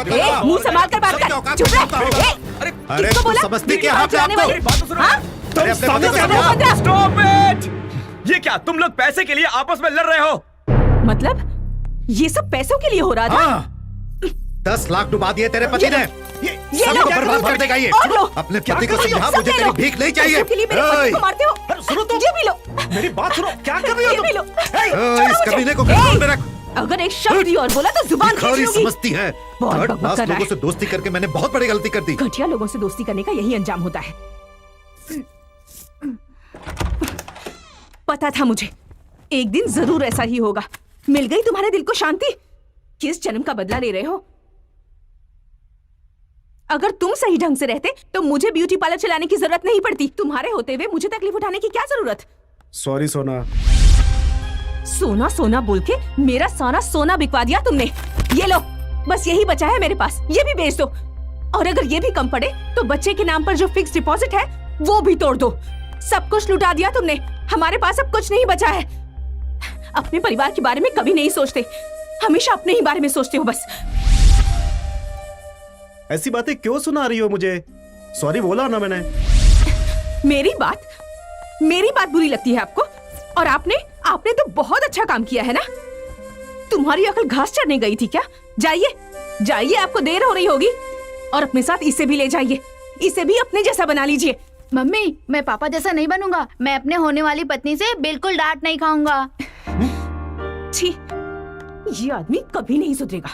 मुंह संभाल कर बात कर। चुप रह। अरे तू समझती क्या है अपने आप को? Stop it! ये क्या तुम लोग पैसे के लिए आपस में लड़ रहे हो? मतलब ये सब पैसों के लिए हो रहा था? 10 लाख डुबा दिए तेरे पति ने। ये सब लो, बर्बाद कर देगा ये। अपने पति को समझा, मुझे तेरी भीख नहीं चाहिए। पैसों के लिए मेरे पति को मारते हो? सुनो तो, ये भी लो। मेरी बात सुनो। क्या कर रही हो ये भी लो। इस कमीने को कंट्रोल में रख। अगर एक शब्द भी और बोला तो जुबान खींच लूंगी। समझती है। बहुत थर्ड बकबक क्लास कर रहा लोगों है। से दोस्ती करके मैंने बहुत बड़ी गलती कर दी। घटिया लोगों से दोस्ती करने का यही अंजाम होता है। पता था मुझे, एक दिन जरूर ऐसा ही होगा। मिल गई तुम्हारे दिल को शांति? किस जन्म का बदला ले रहे हो? अगर तुम सही ढंग से रहते तो मुझे ब्यूटी पार्लर चलाने की जरूरत नहीं पड़ती। तुम्हारे होते हुए मुझे तकलीफ उठाने की क्या जरूरत? सॉरी सोना। सोना सोना बोल के मेरा सारा सोना बिकवा दिया तुमने। ये लो, बस यही बचा है मेरे पास, ये भी बेच दो। और अगर ये भी कम पड़े तो बच्चे के नाम पर जो फिक्स डिपॉजिट है वो भी तोड़ दो। सब कुछ लुटा दिया तुमने, हमारे पास अब कुछ नहीं बचा है। अपने परिवार के बारे में कभी नहीं सोचते, हमेशा अपने ही बारे में सोचते हो बस। ऐसी बातें क्यों सुना रही हो मुझे? सॉरी बोला ना मैंने। मेरी बात बुरी लगती है आपको? और आपने तो बहुत अच्छा काम किया है ना। तुम्हारी अकल घास चढ़ने गई थी क्या? जाइए, आपको देर हो रही होगी। और अपने साथ इसे भी ले जाइए, इसे भी अपने जैसा बना लीजिए। मम्मी, मैं पापा जैसा नहीं बनूंगा। मैं अपने होने वाली पत्नी से बिल्कुल डांट नहीं खाऊंगा। छी, ये आदमी कभी नहीं सुधरेगा।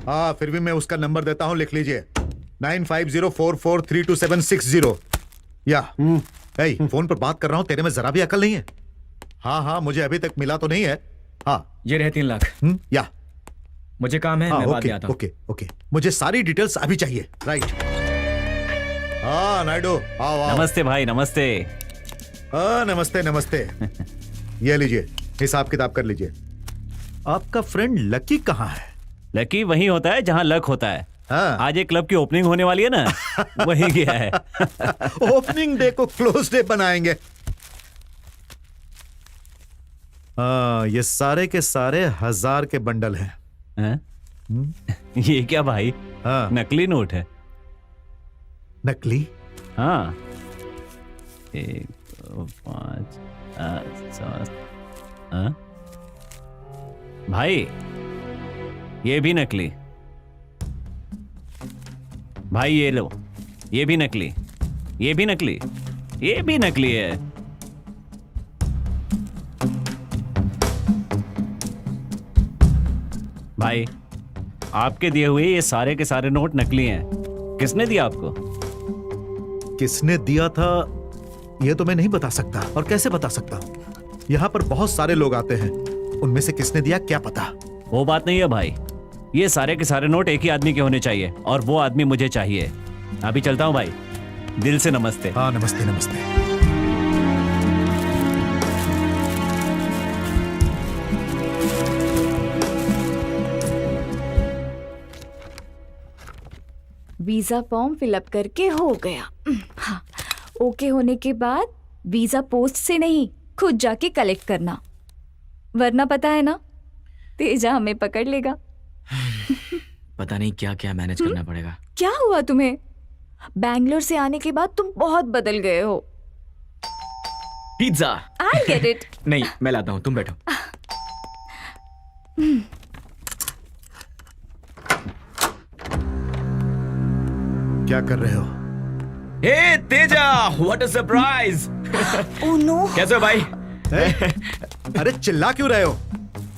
हाँ, फिर भी मैं उसका नंबर देता हूँ, लिख लीजिए 9504432760। या फोन पर बात कर रहा हूँ, तेरे में जरा भी अकल नहीं है? हाँ, मुझे अभी तक मिला तो नहीं है। हाँ, ये रहे 3 लाख। या मुझे काम है, मैं बाद में आता हूँ। ओके, मुझे सारी डिटेल्स अभी चाहिए। राइट। हाँ नायडू, आओ। नमस्ते भाई, नमस्ते। नमस्ते। ये लीजिए, हिसाब किताब कर लीजिए। आपका फ्रेंड लकी कहाँ है? लकी वहीं होता है जहाँ लक होता है। हाँ। आज एक क्लब की ओपनिंग होने वाली है ना, वहीं गया है। ओपनिंग डे को क्लोज डे बनाएंगे। ये सारे के सारे 1000 के बंडल हैं। ये क्या भाई? हाँ। नकली नोट है। नकली? हाँ। 1 2 5 7। भाई ये भी नकली। भाई ये लो, ये भी नकली, ये भी नकली, ये भी नकली है। भाई आपके दिए हुए ये सारे के सारे नोट नकली हैं। किसने दिया आपको? किसने दिया था ये तो मैं नहीं बता सकता। और कैसे बता सकता? यहाँ पर बहुत सारे लोग आते हैं, उनमें से किसने दिया क्या पता। वो बात नहीं है भाई, ये सारे के सारे नोट एक ही आदमी के होने चाहिए और वो आदमी मुझे चाहिए। अभी चलता हूँ भाई, दिल से नमस्ते। हाँ, नमस्ते। वीजा फॉर्म फिलअप करके हो गया। हाँ, ओके होने के बाद वीजा पोस्ट से नहीं, खुद जाके कलेक्ट करना, वरना पता है ना तेजा हमें पकड़ लेगा। पता नहीं क्या क्या मैनेज करना पड़ेगा। क्या हुआ तुम्हें? बैंगलोर से आने के बाद तुम बहुत बदल गए हो। पिज्जा। I get it. नहीं, मैं लाता हूँ, तुम बैठो। क्या कर रहे हो? Hey Teja, what a surprise. Oh no. कैसे हो भाई? अरे चिल्ला क्यों रहे हो?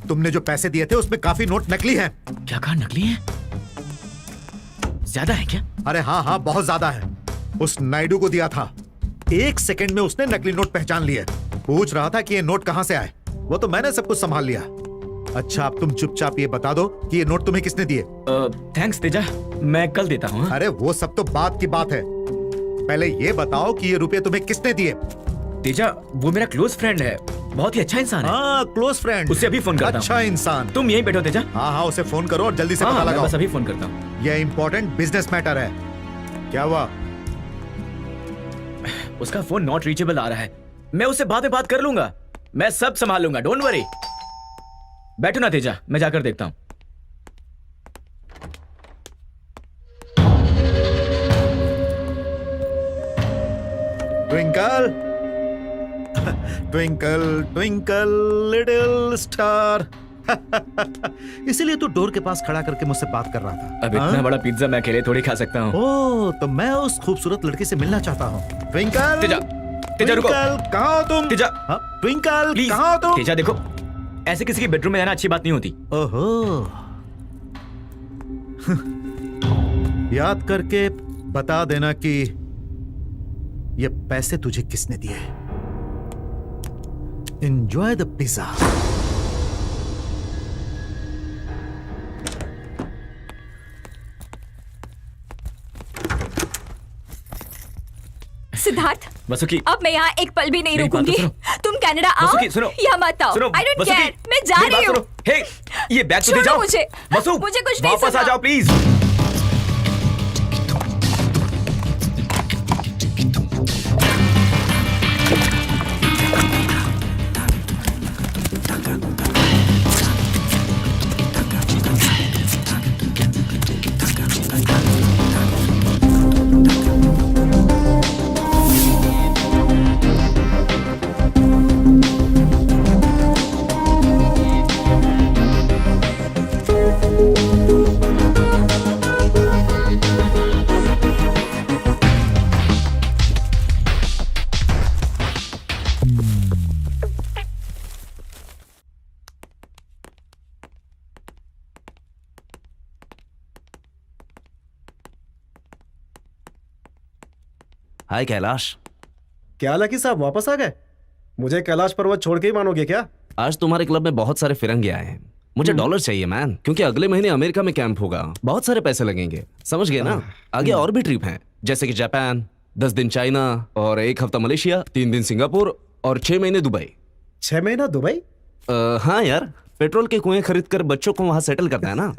तुमने जो पैसे दिए थे उसमें काफी नोट नकली हैं। क्या कहा? नकली हैं? ज्यादा है क्या? अरे हाँ, बहुत ज्यादा है। उस नायडू को दिया था, 1 सेकंड में उसने नकली नोट पहचान लिए। पूछ रहा था कि ये नोट कहां से आए, वो तो मैंने सब कुछ संभाल लिया। अच्छा, अब तुम चुपचाप ये बता दो कि ये नोट तुम्हें किसने दिए? थैंक्स तेजा, मैं कल देता हूँ। अरे वो सब तो बात की बात है, पहले ये बताओ कि ये रुपए तुम्हें किसने दिए? तेजा, वो मेरा क्लोज फ्रेंड है, बहुत ही अच्छा इंसान है। हाँ, क्लोज फ्रेंड। उससे अभी फोन करता हूँ। अच्छा इंसान। तुम यहीं बैठो तेजा। हाँ, उसे फोन करो और जल्दी से पता लगाओ। मैं बस अभी फोन करता हूँ। ये इंपॉर्टेंट बिजनेस मैटर है। क्या हुआ? उसका फोन नॉट रीचेबल आ रहा है। मैं उससे बाद में बात कर लूंगा, मैं सब संभाल लूंगा, डोंट वरी। बैठो ना तेजा, मैं जाकर देखता हूँ। Twinkle twinkle twinkle little star. इसीलिए तू डोर के पास खड़ा करके मुझसे बात कर रहा था। अब इतना बड़ा पिज्जा मैं अकेले थोड़ी खा सकता हूँ। ओह, तो मैं उस खूबसूरत लड़की से मिलना चाहता हूँ। ट्विंकल, तेजा रुको। कहाँ हो तुम? तेजा, ट्विंकल कहाँ हो तुम? तेजा देखो, ऐसे किसी के बेडरूम में जाना अच्छी बात नहीं होती। ओहो, याद करके बता देना कि ये पैसे तुझे किसने दिए। Enjoy the pizza. Siddharth, Vasuki, अब मैं यहाँ एक पल भी नहीं मेरी बात तो रुकूंगी। सुनो। तुम कनाडा आओ वसुकी, सुनो। या मत आओ। सुनो, I don't वसुकी, care, मैं जा मेरी बात रही हूँ। सुनो। हे, ये बैग तो दे छोड़ो जाओ। मुझे। वसु, मुझे कुछ नहीं वापस आ सुनना। जाओ प्लीज। हाय कैलाश। क्या लकी साहब वापस आ गए? मुझे कैलाश पर्वत छोड़ के ही मानोगे क्या? आज तुम्हारे क्लब में बहुत सारे फिरंगी आए हैं। मुझे डॉलर चाहिए मैन, क्योंकि अगले महीने अमेरिका में कैंप होगा। बहुत सारे पैसे लगेंगे, समझ गए ना? आगे और भी ट्रिप हैं, जैसे कि जापान, 10 दिन चाइना और 1 हफ्ता मलेशिया, 3 दिन सिंगापुर और 6 महीने दुबई। 6 महीना दुबई? हाँ यार, पेट्रोल के कुएं खरीद कर बच्चों को वहां सेटल करता है ना।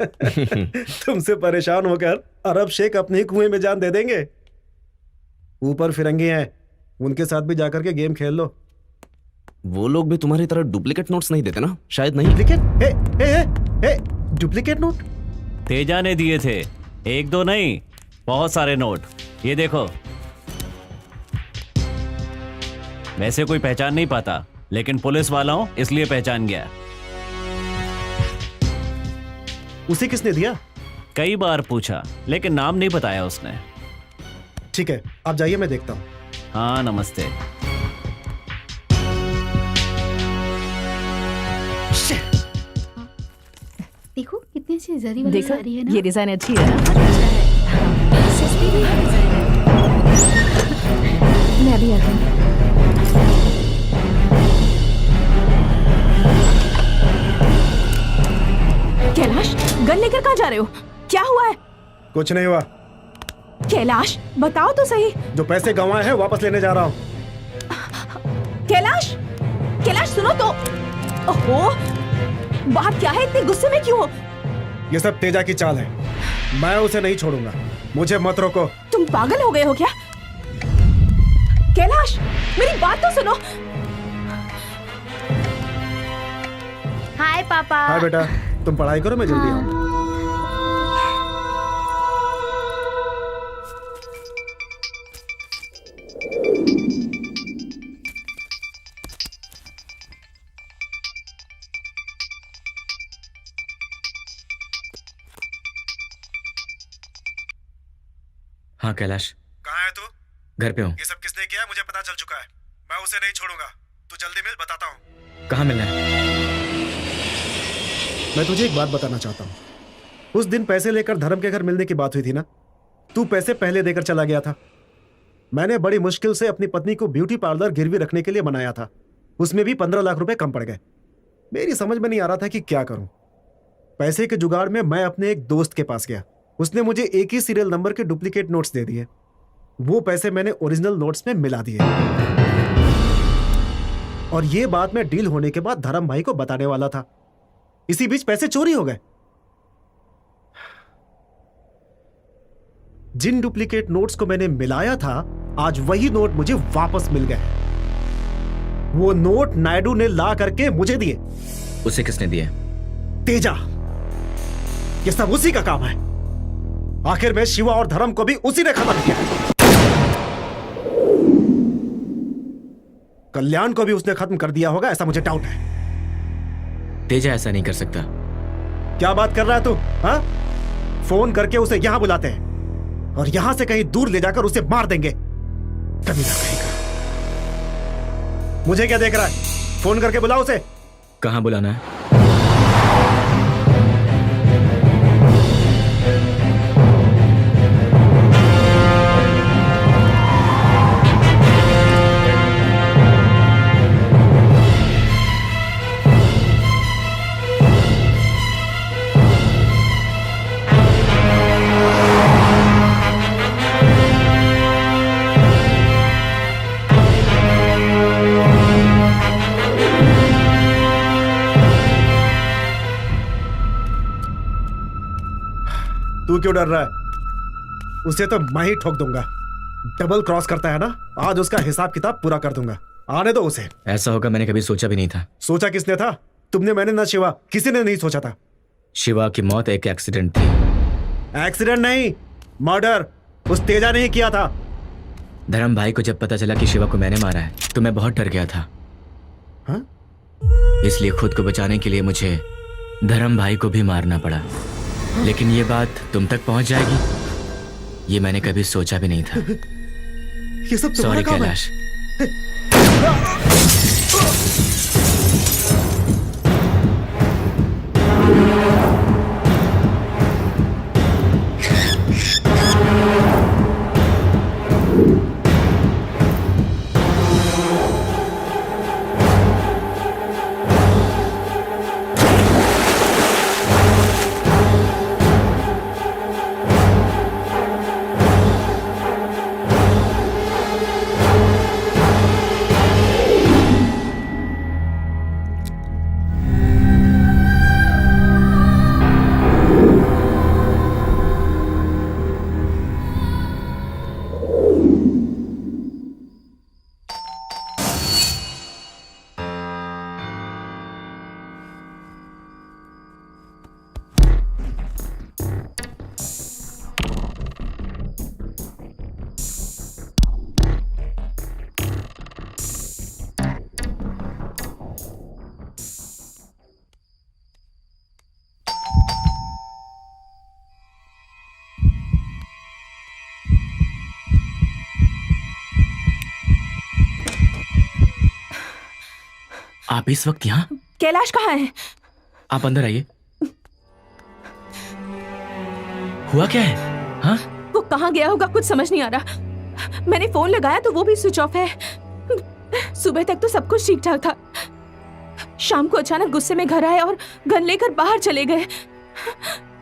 तुमसे परेशान होकर अरब शेख अपने ही कुएं में जान दे देंगे। ऊपर फिरंगी हैं, उनके साथ भी जाकर के गेम खेल लो। वो लोग भी तुम्हारी तरह डुप्लीकेट नोट्स नहीं देते ना? शायद नहीं। डुप्लीकेट? Duplicate note? तेजा ने दिए थे, 1-2 नहीं, बहुत सारे नोट। ये देखो। वैसे कोई पहचान नहीं पाता, लेकिन पुलिस वाला हूं इसलिए पहचान गया। उसे किसने दिया? कई बार पूछा, लेकिन नाम नहीं बताया उसने। ठीक है, आप जाइए, मैं देखता हूँ। हाँ, नमस्ते। देखो कितनी अच्छी जरी वाली देखो, साड़ी है ना। ये डिजाइन अच्छी है ना? सस्ती भी है। मैं भी आती हूँ। कैलाश, गन लेकर कहाँ जा रहे हो? क्या हुआ है? कुछ नहीं हुआ। कैलाश, बताओ तो सही। जो पैसे गंवाए हैं वापस लेने जा रहा हूँ। कैलाश, कैलाश सुनो तो। ओहो, बात क्या है? इतने गुस्से में क्यों हो? ये सब तेजा की चाल है, मैं उसे नहीं छोड़ूंगा। मुझे मत रोको। तुम पागल हो गए हो क्या? कैलाश, मेरी बात तो सुनो। हाय पापा। हाँ बेटा, तुम पढ़ाई करो, मैं जल्दी आऊँ। हाँ कैलाश, कहाँ है तू? घर पे हूँ। ये सब किसने किया है मुझे पता चल चुका है। मैं उसे नहीं छोड़ूंगा। तू जल्दी मिल, बताता हूँ। कहाँ मिलना है? मैं तुझे एक बात बताना चाहता हूँ। उस दिन पैसे लेकर धर्म के घर मिलने की बात हुई थी ना, तू पैसे पहले देकर चला गया था। मैंने बड़ी मुश्किल से अपनी पत्नी को ब्यूटी पार्लर गिरवी रखने के लिए बनाया था। उसमें भी 15 लाख रुपए कम पड़ गए। मेरी समझ में नहीं आ रहा था कि क्या करूं। पैसे के जुगाड़ में मैं अपने एक दोस्त के पास गया। उसने मुझे एक ही सीरियल नंबर के डुप्लीकेट नोट्स दे दिए। वो पैसे मैंने ओरिजिनल नोट्स में मिला दिए, और ये बात मैं डील होने के बाद धर्म भाई को बताने वाला था। इसी बीच पैसे चोरी हो गए। जिन डुप्लीकेट नोट्स को मैंने मिलाया था, आज वही नोट मुझे वापस मिल गए। वो नोट नायडू ने ला करके मुझे दिए। उसे किसने दिए? तेजा। ये सब उसी का काम है। आखिर में शिवा और धर्म को भी उसी ने खत्म किया। कल्याण को भी उसने खत्म कर दिया होगा, ऐसा मुझे डाउट है। तेजा ऐसा नहीं कर सकता। क्या बात कर रहा है तू? हाँ? फोन करके उसे यहां बुलाते हैं और यहां से कहीं दूर ले जाकर उसे मार देंगे। कमीना कहेगा। मुझे क्या देख रहा है? फोन करके बुलाओ उसे। कहां बुलाना है? तू क्यों डर रहा है? उसे तो मैं ही ठोक दूंगा। डबल क्रॉस करता है ना, आज उसका हिसाब किताब पूरा कर दूंगा। आने दो उसे। ऐसा होगा मैंने कभी सोचा भी नहीं था। सोचा किसने था? तुमने, मैंने ना शिवा, किसी ने नहीं सोचा था। शिवा की मौत एक एक्सीडेंट थी। एक्सीडेंट नहीं, मर्डर। उस तेजा ने ही किया था। धर्म भाई को जब पता चला कि शिवा को मैंने मारा है तो मैं बहुत डर गया था। हाँ? इसलिए खुद को बचाने के लिए मुझे धर्म भाई को भी मारना पड़ा। लेकिन ये बात तुम तक पहुंच जाएगी ये मैंने कभी सोचा भी नहीं था। ये सब सॉरी तुम्हारा काम है। कैलाश। आप इस वक्त यहाँ? कैलाश कहाँ है? आप अंदर आइए। हुआ क्या है? हाँ? वो कहाँ गया होगा कुछ समझ नहीं आ रहा। मैंने फोन लगाया तो वो भी स्विच ऑफ है। सुबह तक तो सब कुछ ठीक ठाक था। शाम को अचानक गुस्से में घर आए और गन लेकर बाहर चले गए।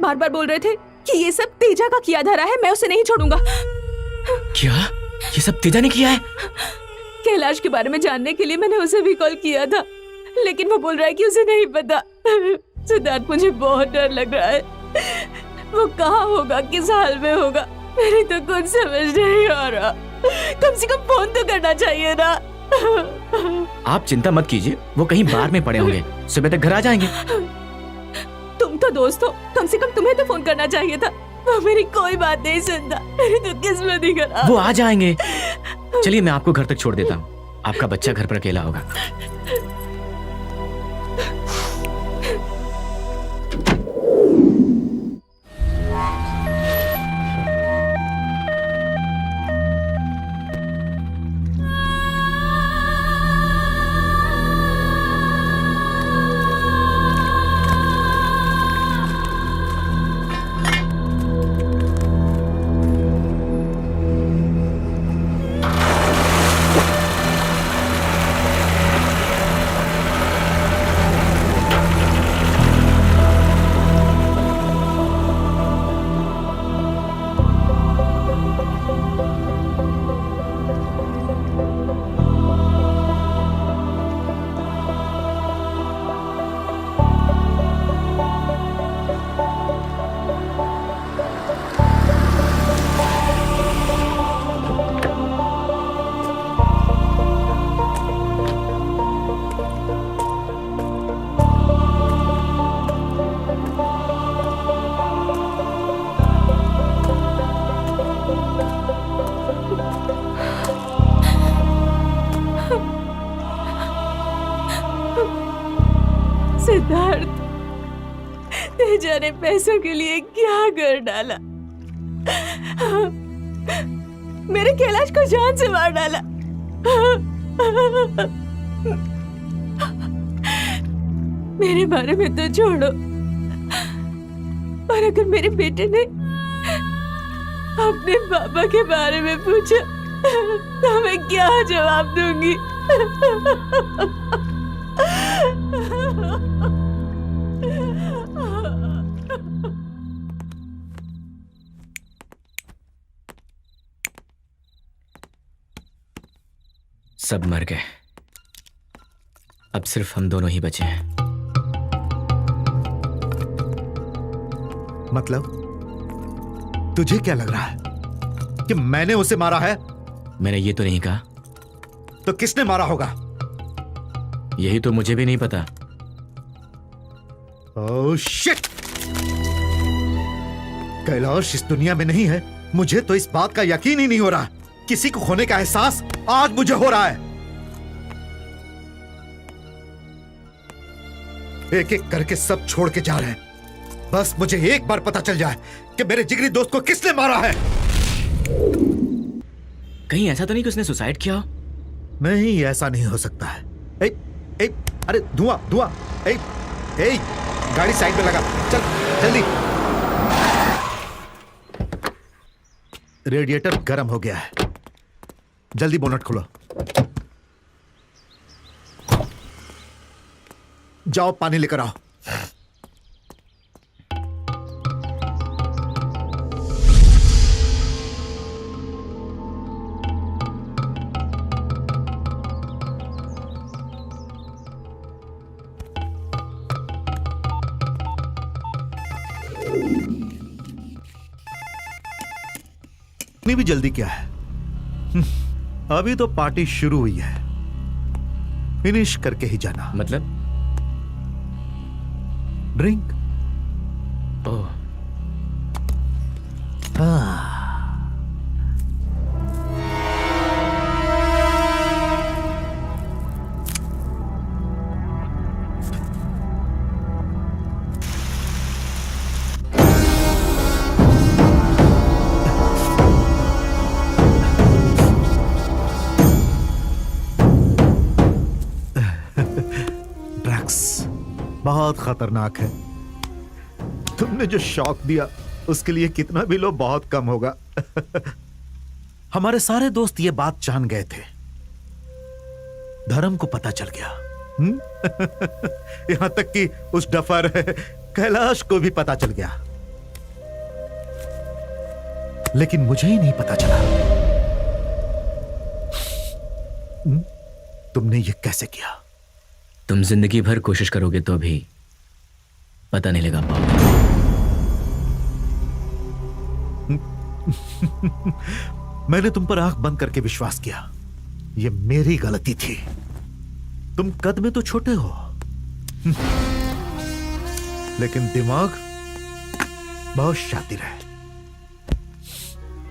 बार बार बोल रहे थे कि ये सब तेजा का किया धरा है, मैं उसे नहीं छोड़ूंगा। क्या? ये सब तेजा ने किया है? कैलाश के बारे में जानने के लिए मैंने उसे भी कॉल किया था, लेकिन वो बोल रहा है कि उसे नहीं पता। सिद्धार्थ, मुझे बहुत डर लग रहा है। वो कहाँ होगा, किस हाल में होगा, मेरी तो कुछ समझ नहीं आ रहा। कम से कम फोन तो करना चाहिए ना। आप चिंता मत कीजिए, वो कहीं बाहर में पड़े होंगे, सुबह तक घर आ जाएंगे। तुम तो दोस्त हो, कम से कम तुम्हें तो फोन करना चाहिए था। वो मेरी कोई बात नहीं सुनता। मेरी तो किस्मत ही खराब। वो आ जाएंगे। चलिए मैं आपको घर तक छोड़ देता हूँ, आपका बच्चा घर पर अकेला होगा। सिद्धार्थ, तेजा ने पैसों के लिए क्या कर डाला। मेरे कैलाश को जान से मार डाला। मेरे बारे में तो छोड़ो, और अगर मेरे बेटे ने अपने पापा के बारे में पूछा तो मैं क्या जवाब दूंगी। सब मर गए, अब सिर्फ हम दोनों ही बचे हैं। मतलब तुझे क्या लग रहा है कि मैंने उसे मारा है? मैंने ये तो नहीं कहा। तो किसने मारा होगा? यही तो मुझे भी नहीं पता। Oh shit! कैलाश इस दुनिया में नहीं है। मुझे तो इस बात का यकीन ही नहीं हो रहा। किसी को खोने का एहसास आज मुझे हो रहा है। एक एक करके सब छोड़ के जा रहे हैं। बस मुझे एक बार पता चल जाए कि मेरे जिगरी दोस्त को किसने मारा है। कहीं ऐसा तो नहीं कि उसने सुसाइड किया? नहीं, ऐसा नहीं हो सकता है। अरे धुआं धुआं! गाड़ी साइड में लगा। चल जल्दी। रेडिएटर गर्म हो गया है। जल्दी बोनट खोलो। जाओ पानी लेकर आओ। इतनी भी जल्दी क्या है? अभी तो पार्टी शुरू हुई है। फिनिश करके ही जाना। मतलब? ड्रिंक। ओह। हाँ। बहुत खतरनाक है। तुमने जो शॉक दिया उसके लिए कितना भी लो बहुत कम होगा। हमारे सारे दोस्त ये बात जान गए थे। धर्म को पता चल गया। यहां तक कि उस डफर कैलाश को भी पता चल गया। लेकिन मुझे ही नहीं पता चला। तुमने ये कैसे किया? तुम जिंदगी भर कोशिश करोगे तो भी पता नहीं लगा पाओगे। मैंने तुम पर आंख बंद करके विश्वास किया। ये मेरी गलती थी। तुम कद में तो छोटे हो, लेकिन दिमाग बहुत शातिर है।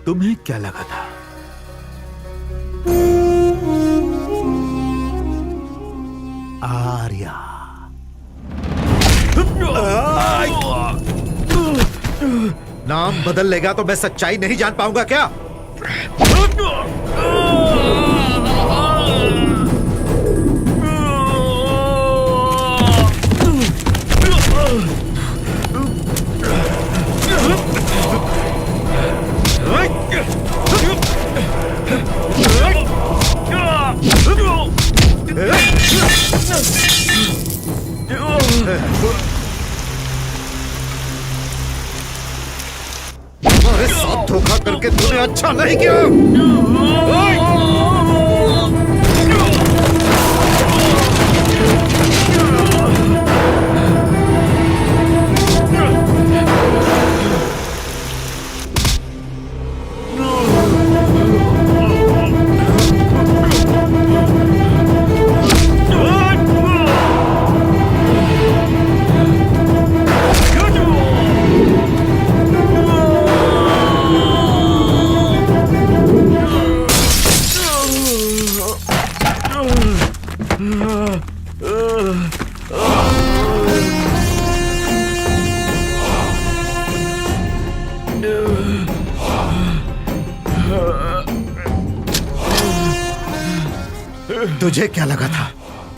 तुम्हें क्या लगा था? आर्या। नाम बदल लेगा तो मैं सच्चाई नहीं जान पाऊंगा क्या? तुम्हारे साथ धोखा करके तूने अच्छा नहीं किया। तुझे क्या लगा था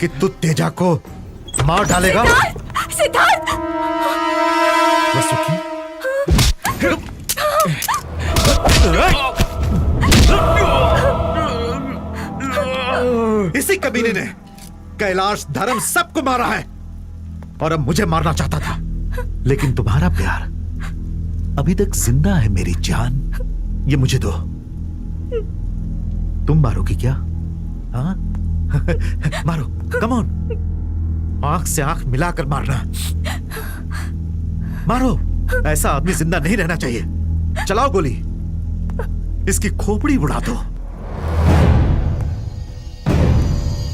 कि तू तेजा को मार डालेगा? सिद्धार्थ! वसुकी? इसी कमीने ने कैलाश, धर्म सबको मारा है और अब मुझे मारना चाहता था। लेकिन तुम्हारा प्यार अभी तक जिंदा है मेरी जान। ये मुझे दो। तुम मारोगी क्या? हाँ? मारो, कम ऑन। आंख से आंख मिलाकर मारना। मारो। ऐसा आदमी जिंदा नहीं रहना चाहिए। चलाओ गोली, इसकी खोपड़ी उड़ा दो।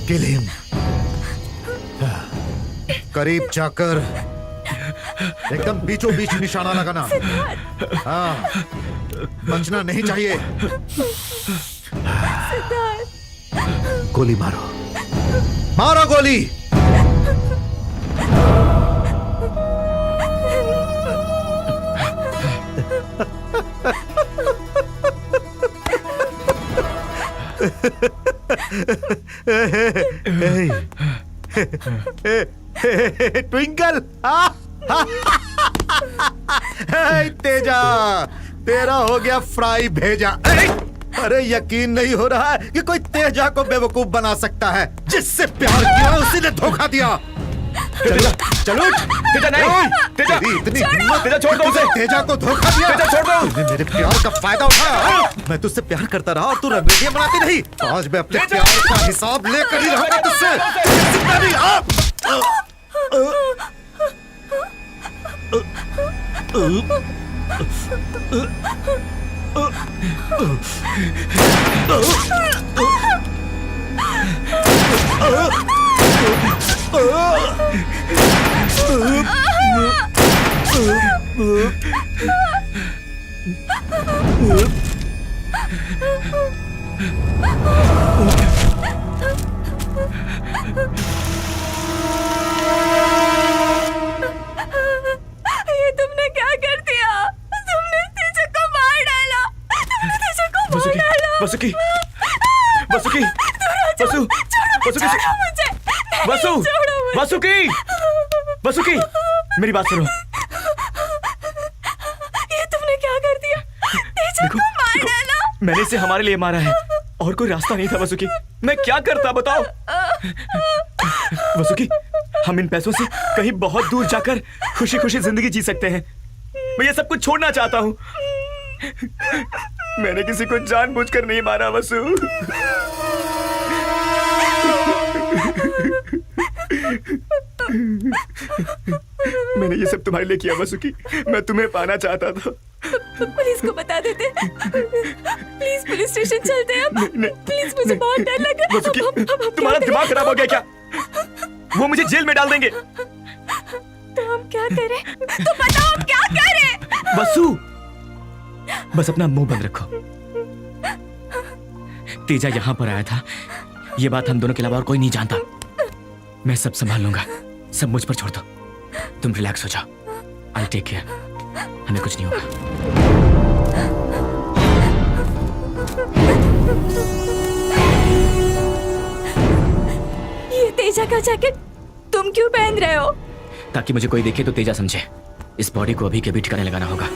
Kill him. करीब जाकर एकदम बीचों बीच निशाना लगाना। हाँ, बचना नहीं चाहिए। गोली मारो, मारो गोली। ट्विंकल, तेजा, तेरा हो गया फ्राई भेजा। अरे यकीन नहीं हो रहा है कि कोई तेजा को बेवकूफ बना सकता है। जिससे प्यार किया उसी ने धोखा दिया। चलो चलो, तेजा नहीं, तेजा, इतनी तेजा छोड़ दो उसे। तेजा को धोखा दिया। तेजा छोड़ दो। तूने मेरे प्यार का फायदा उठाया। मैं तुझसे प्यार करता रहा और तू रंगरेलियां बनाती रही। आज मैं अपने प्यार का हिसाब लेकर ही रहूंगा तुझसे। जिंदा नहीं, ये तुमने क्या कर दिया? तुमने तेजा को मार डाला। तुमने तेजा को मार डाला। वसुकी, वसुकी, वसु, वसुकी, वसु, वसुकी, वसुकी, मेरी बात सुनो। ये तुमने क्या कर दिया? तेजा को मार डाला। मैंने इसे हमारे लिए मारा है और कोई रास्ता नहीं था वसुकी। मैं क्या करता बताओ? वसुकी, हम इन पैसों से कहीं बहुत दूर जाकर खुशी खुशी जिंदगी जी सकते हैं। मैं ये सब कुछ छोड़ना चाहता हूँ। मैंने किसी को जानबूझकर नहीं मारा वसु। मैंने ये सब तुम्हारे लिए किया वसुकी। मैं तुम्हें पाना चाहता था। पुलिस को बता देते। प्लीज पुलिस स्टेशन चलते हैं। प्लीज, मुझे बहुत डर लगा। वसुकी, तुम्हारा दिमाग खराब हो गया क्या? वो मुझे जेल में डाल देंगे। तो हम क्या करें? तो बताओ हम क्या करें? वसु, बस अपना मुंह बंद रखो। तेजा यहाँ पर आया था, ये बात हम दोनों के अलावा और कोई नहीं जानता। मैं सब संभाल लूंगा। सब मुझ पर छोड़ दो। तुम रिलैक्स हो जाओ। I take care. हमें कुछ नहीं होगा। ये तेजा का जैकेट तुम क्यों पहन रहे हो? ताकि मुझे कोई देखे तो तेजा समझे। इस बॉडी को अभी के अभी ठिकाने लगाना होगा।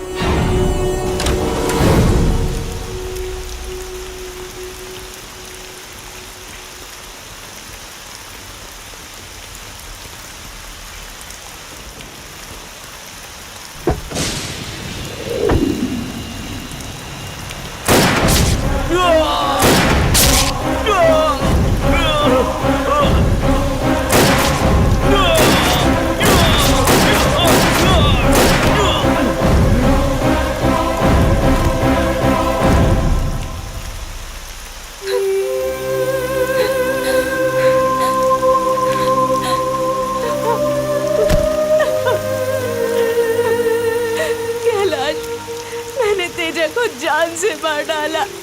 जान से मार डाला उसे।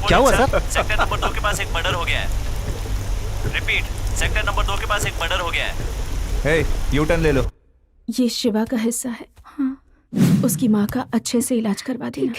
क्या हुआ सर? सेक्टर नंबर 2 के पास एक मर्डर हो गया है। रिपीट, सेक्टर नंबर 2 के पास एक मर्डर हो गया है। हे, यू टर्न ले लो। ये शिवा का हिस्सा है। हाँ, उसकी माँ का अच्छे से इलाज करवा देना।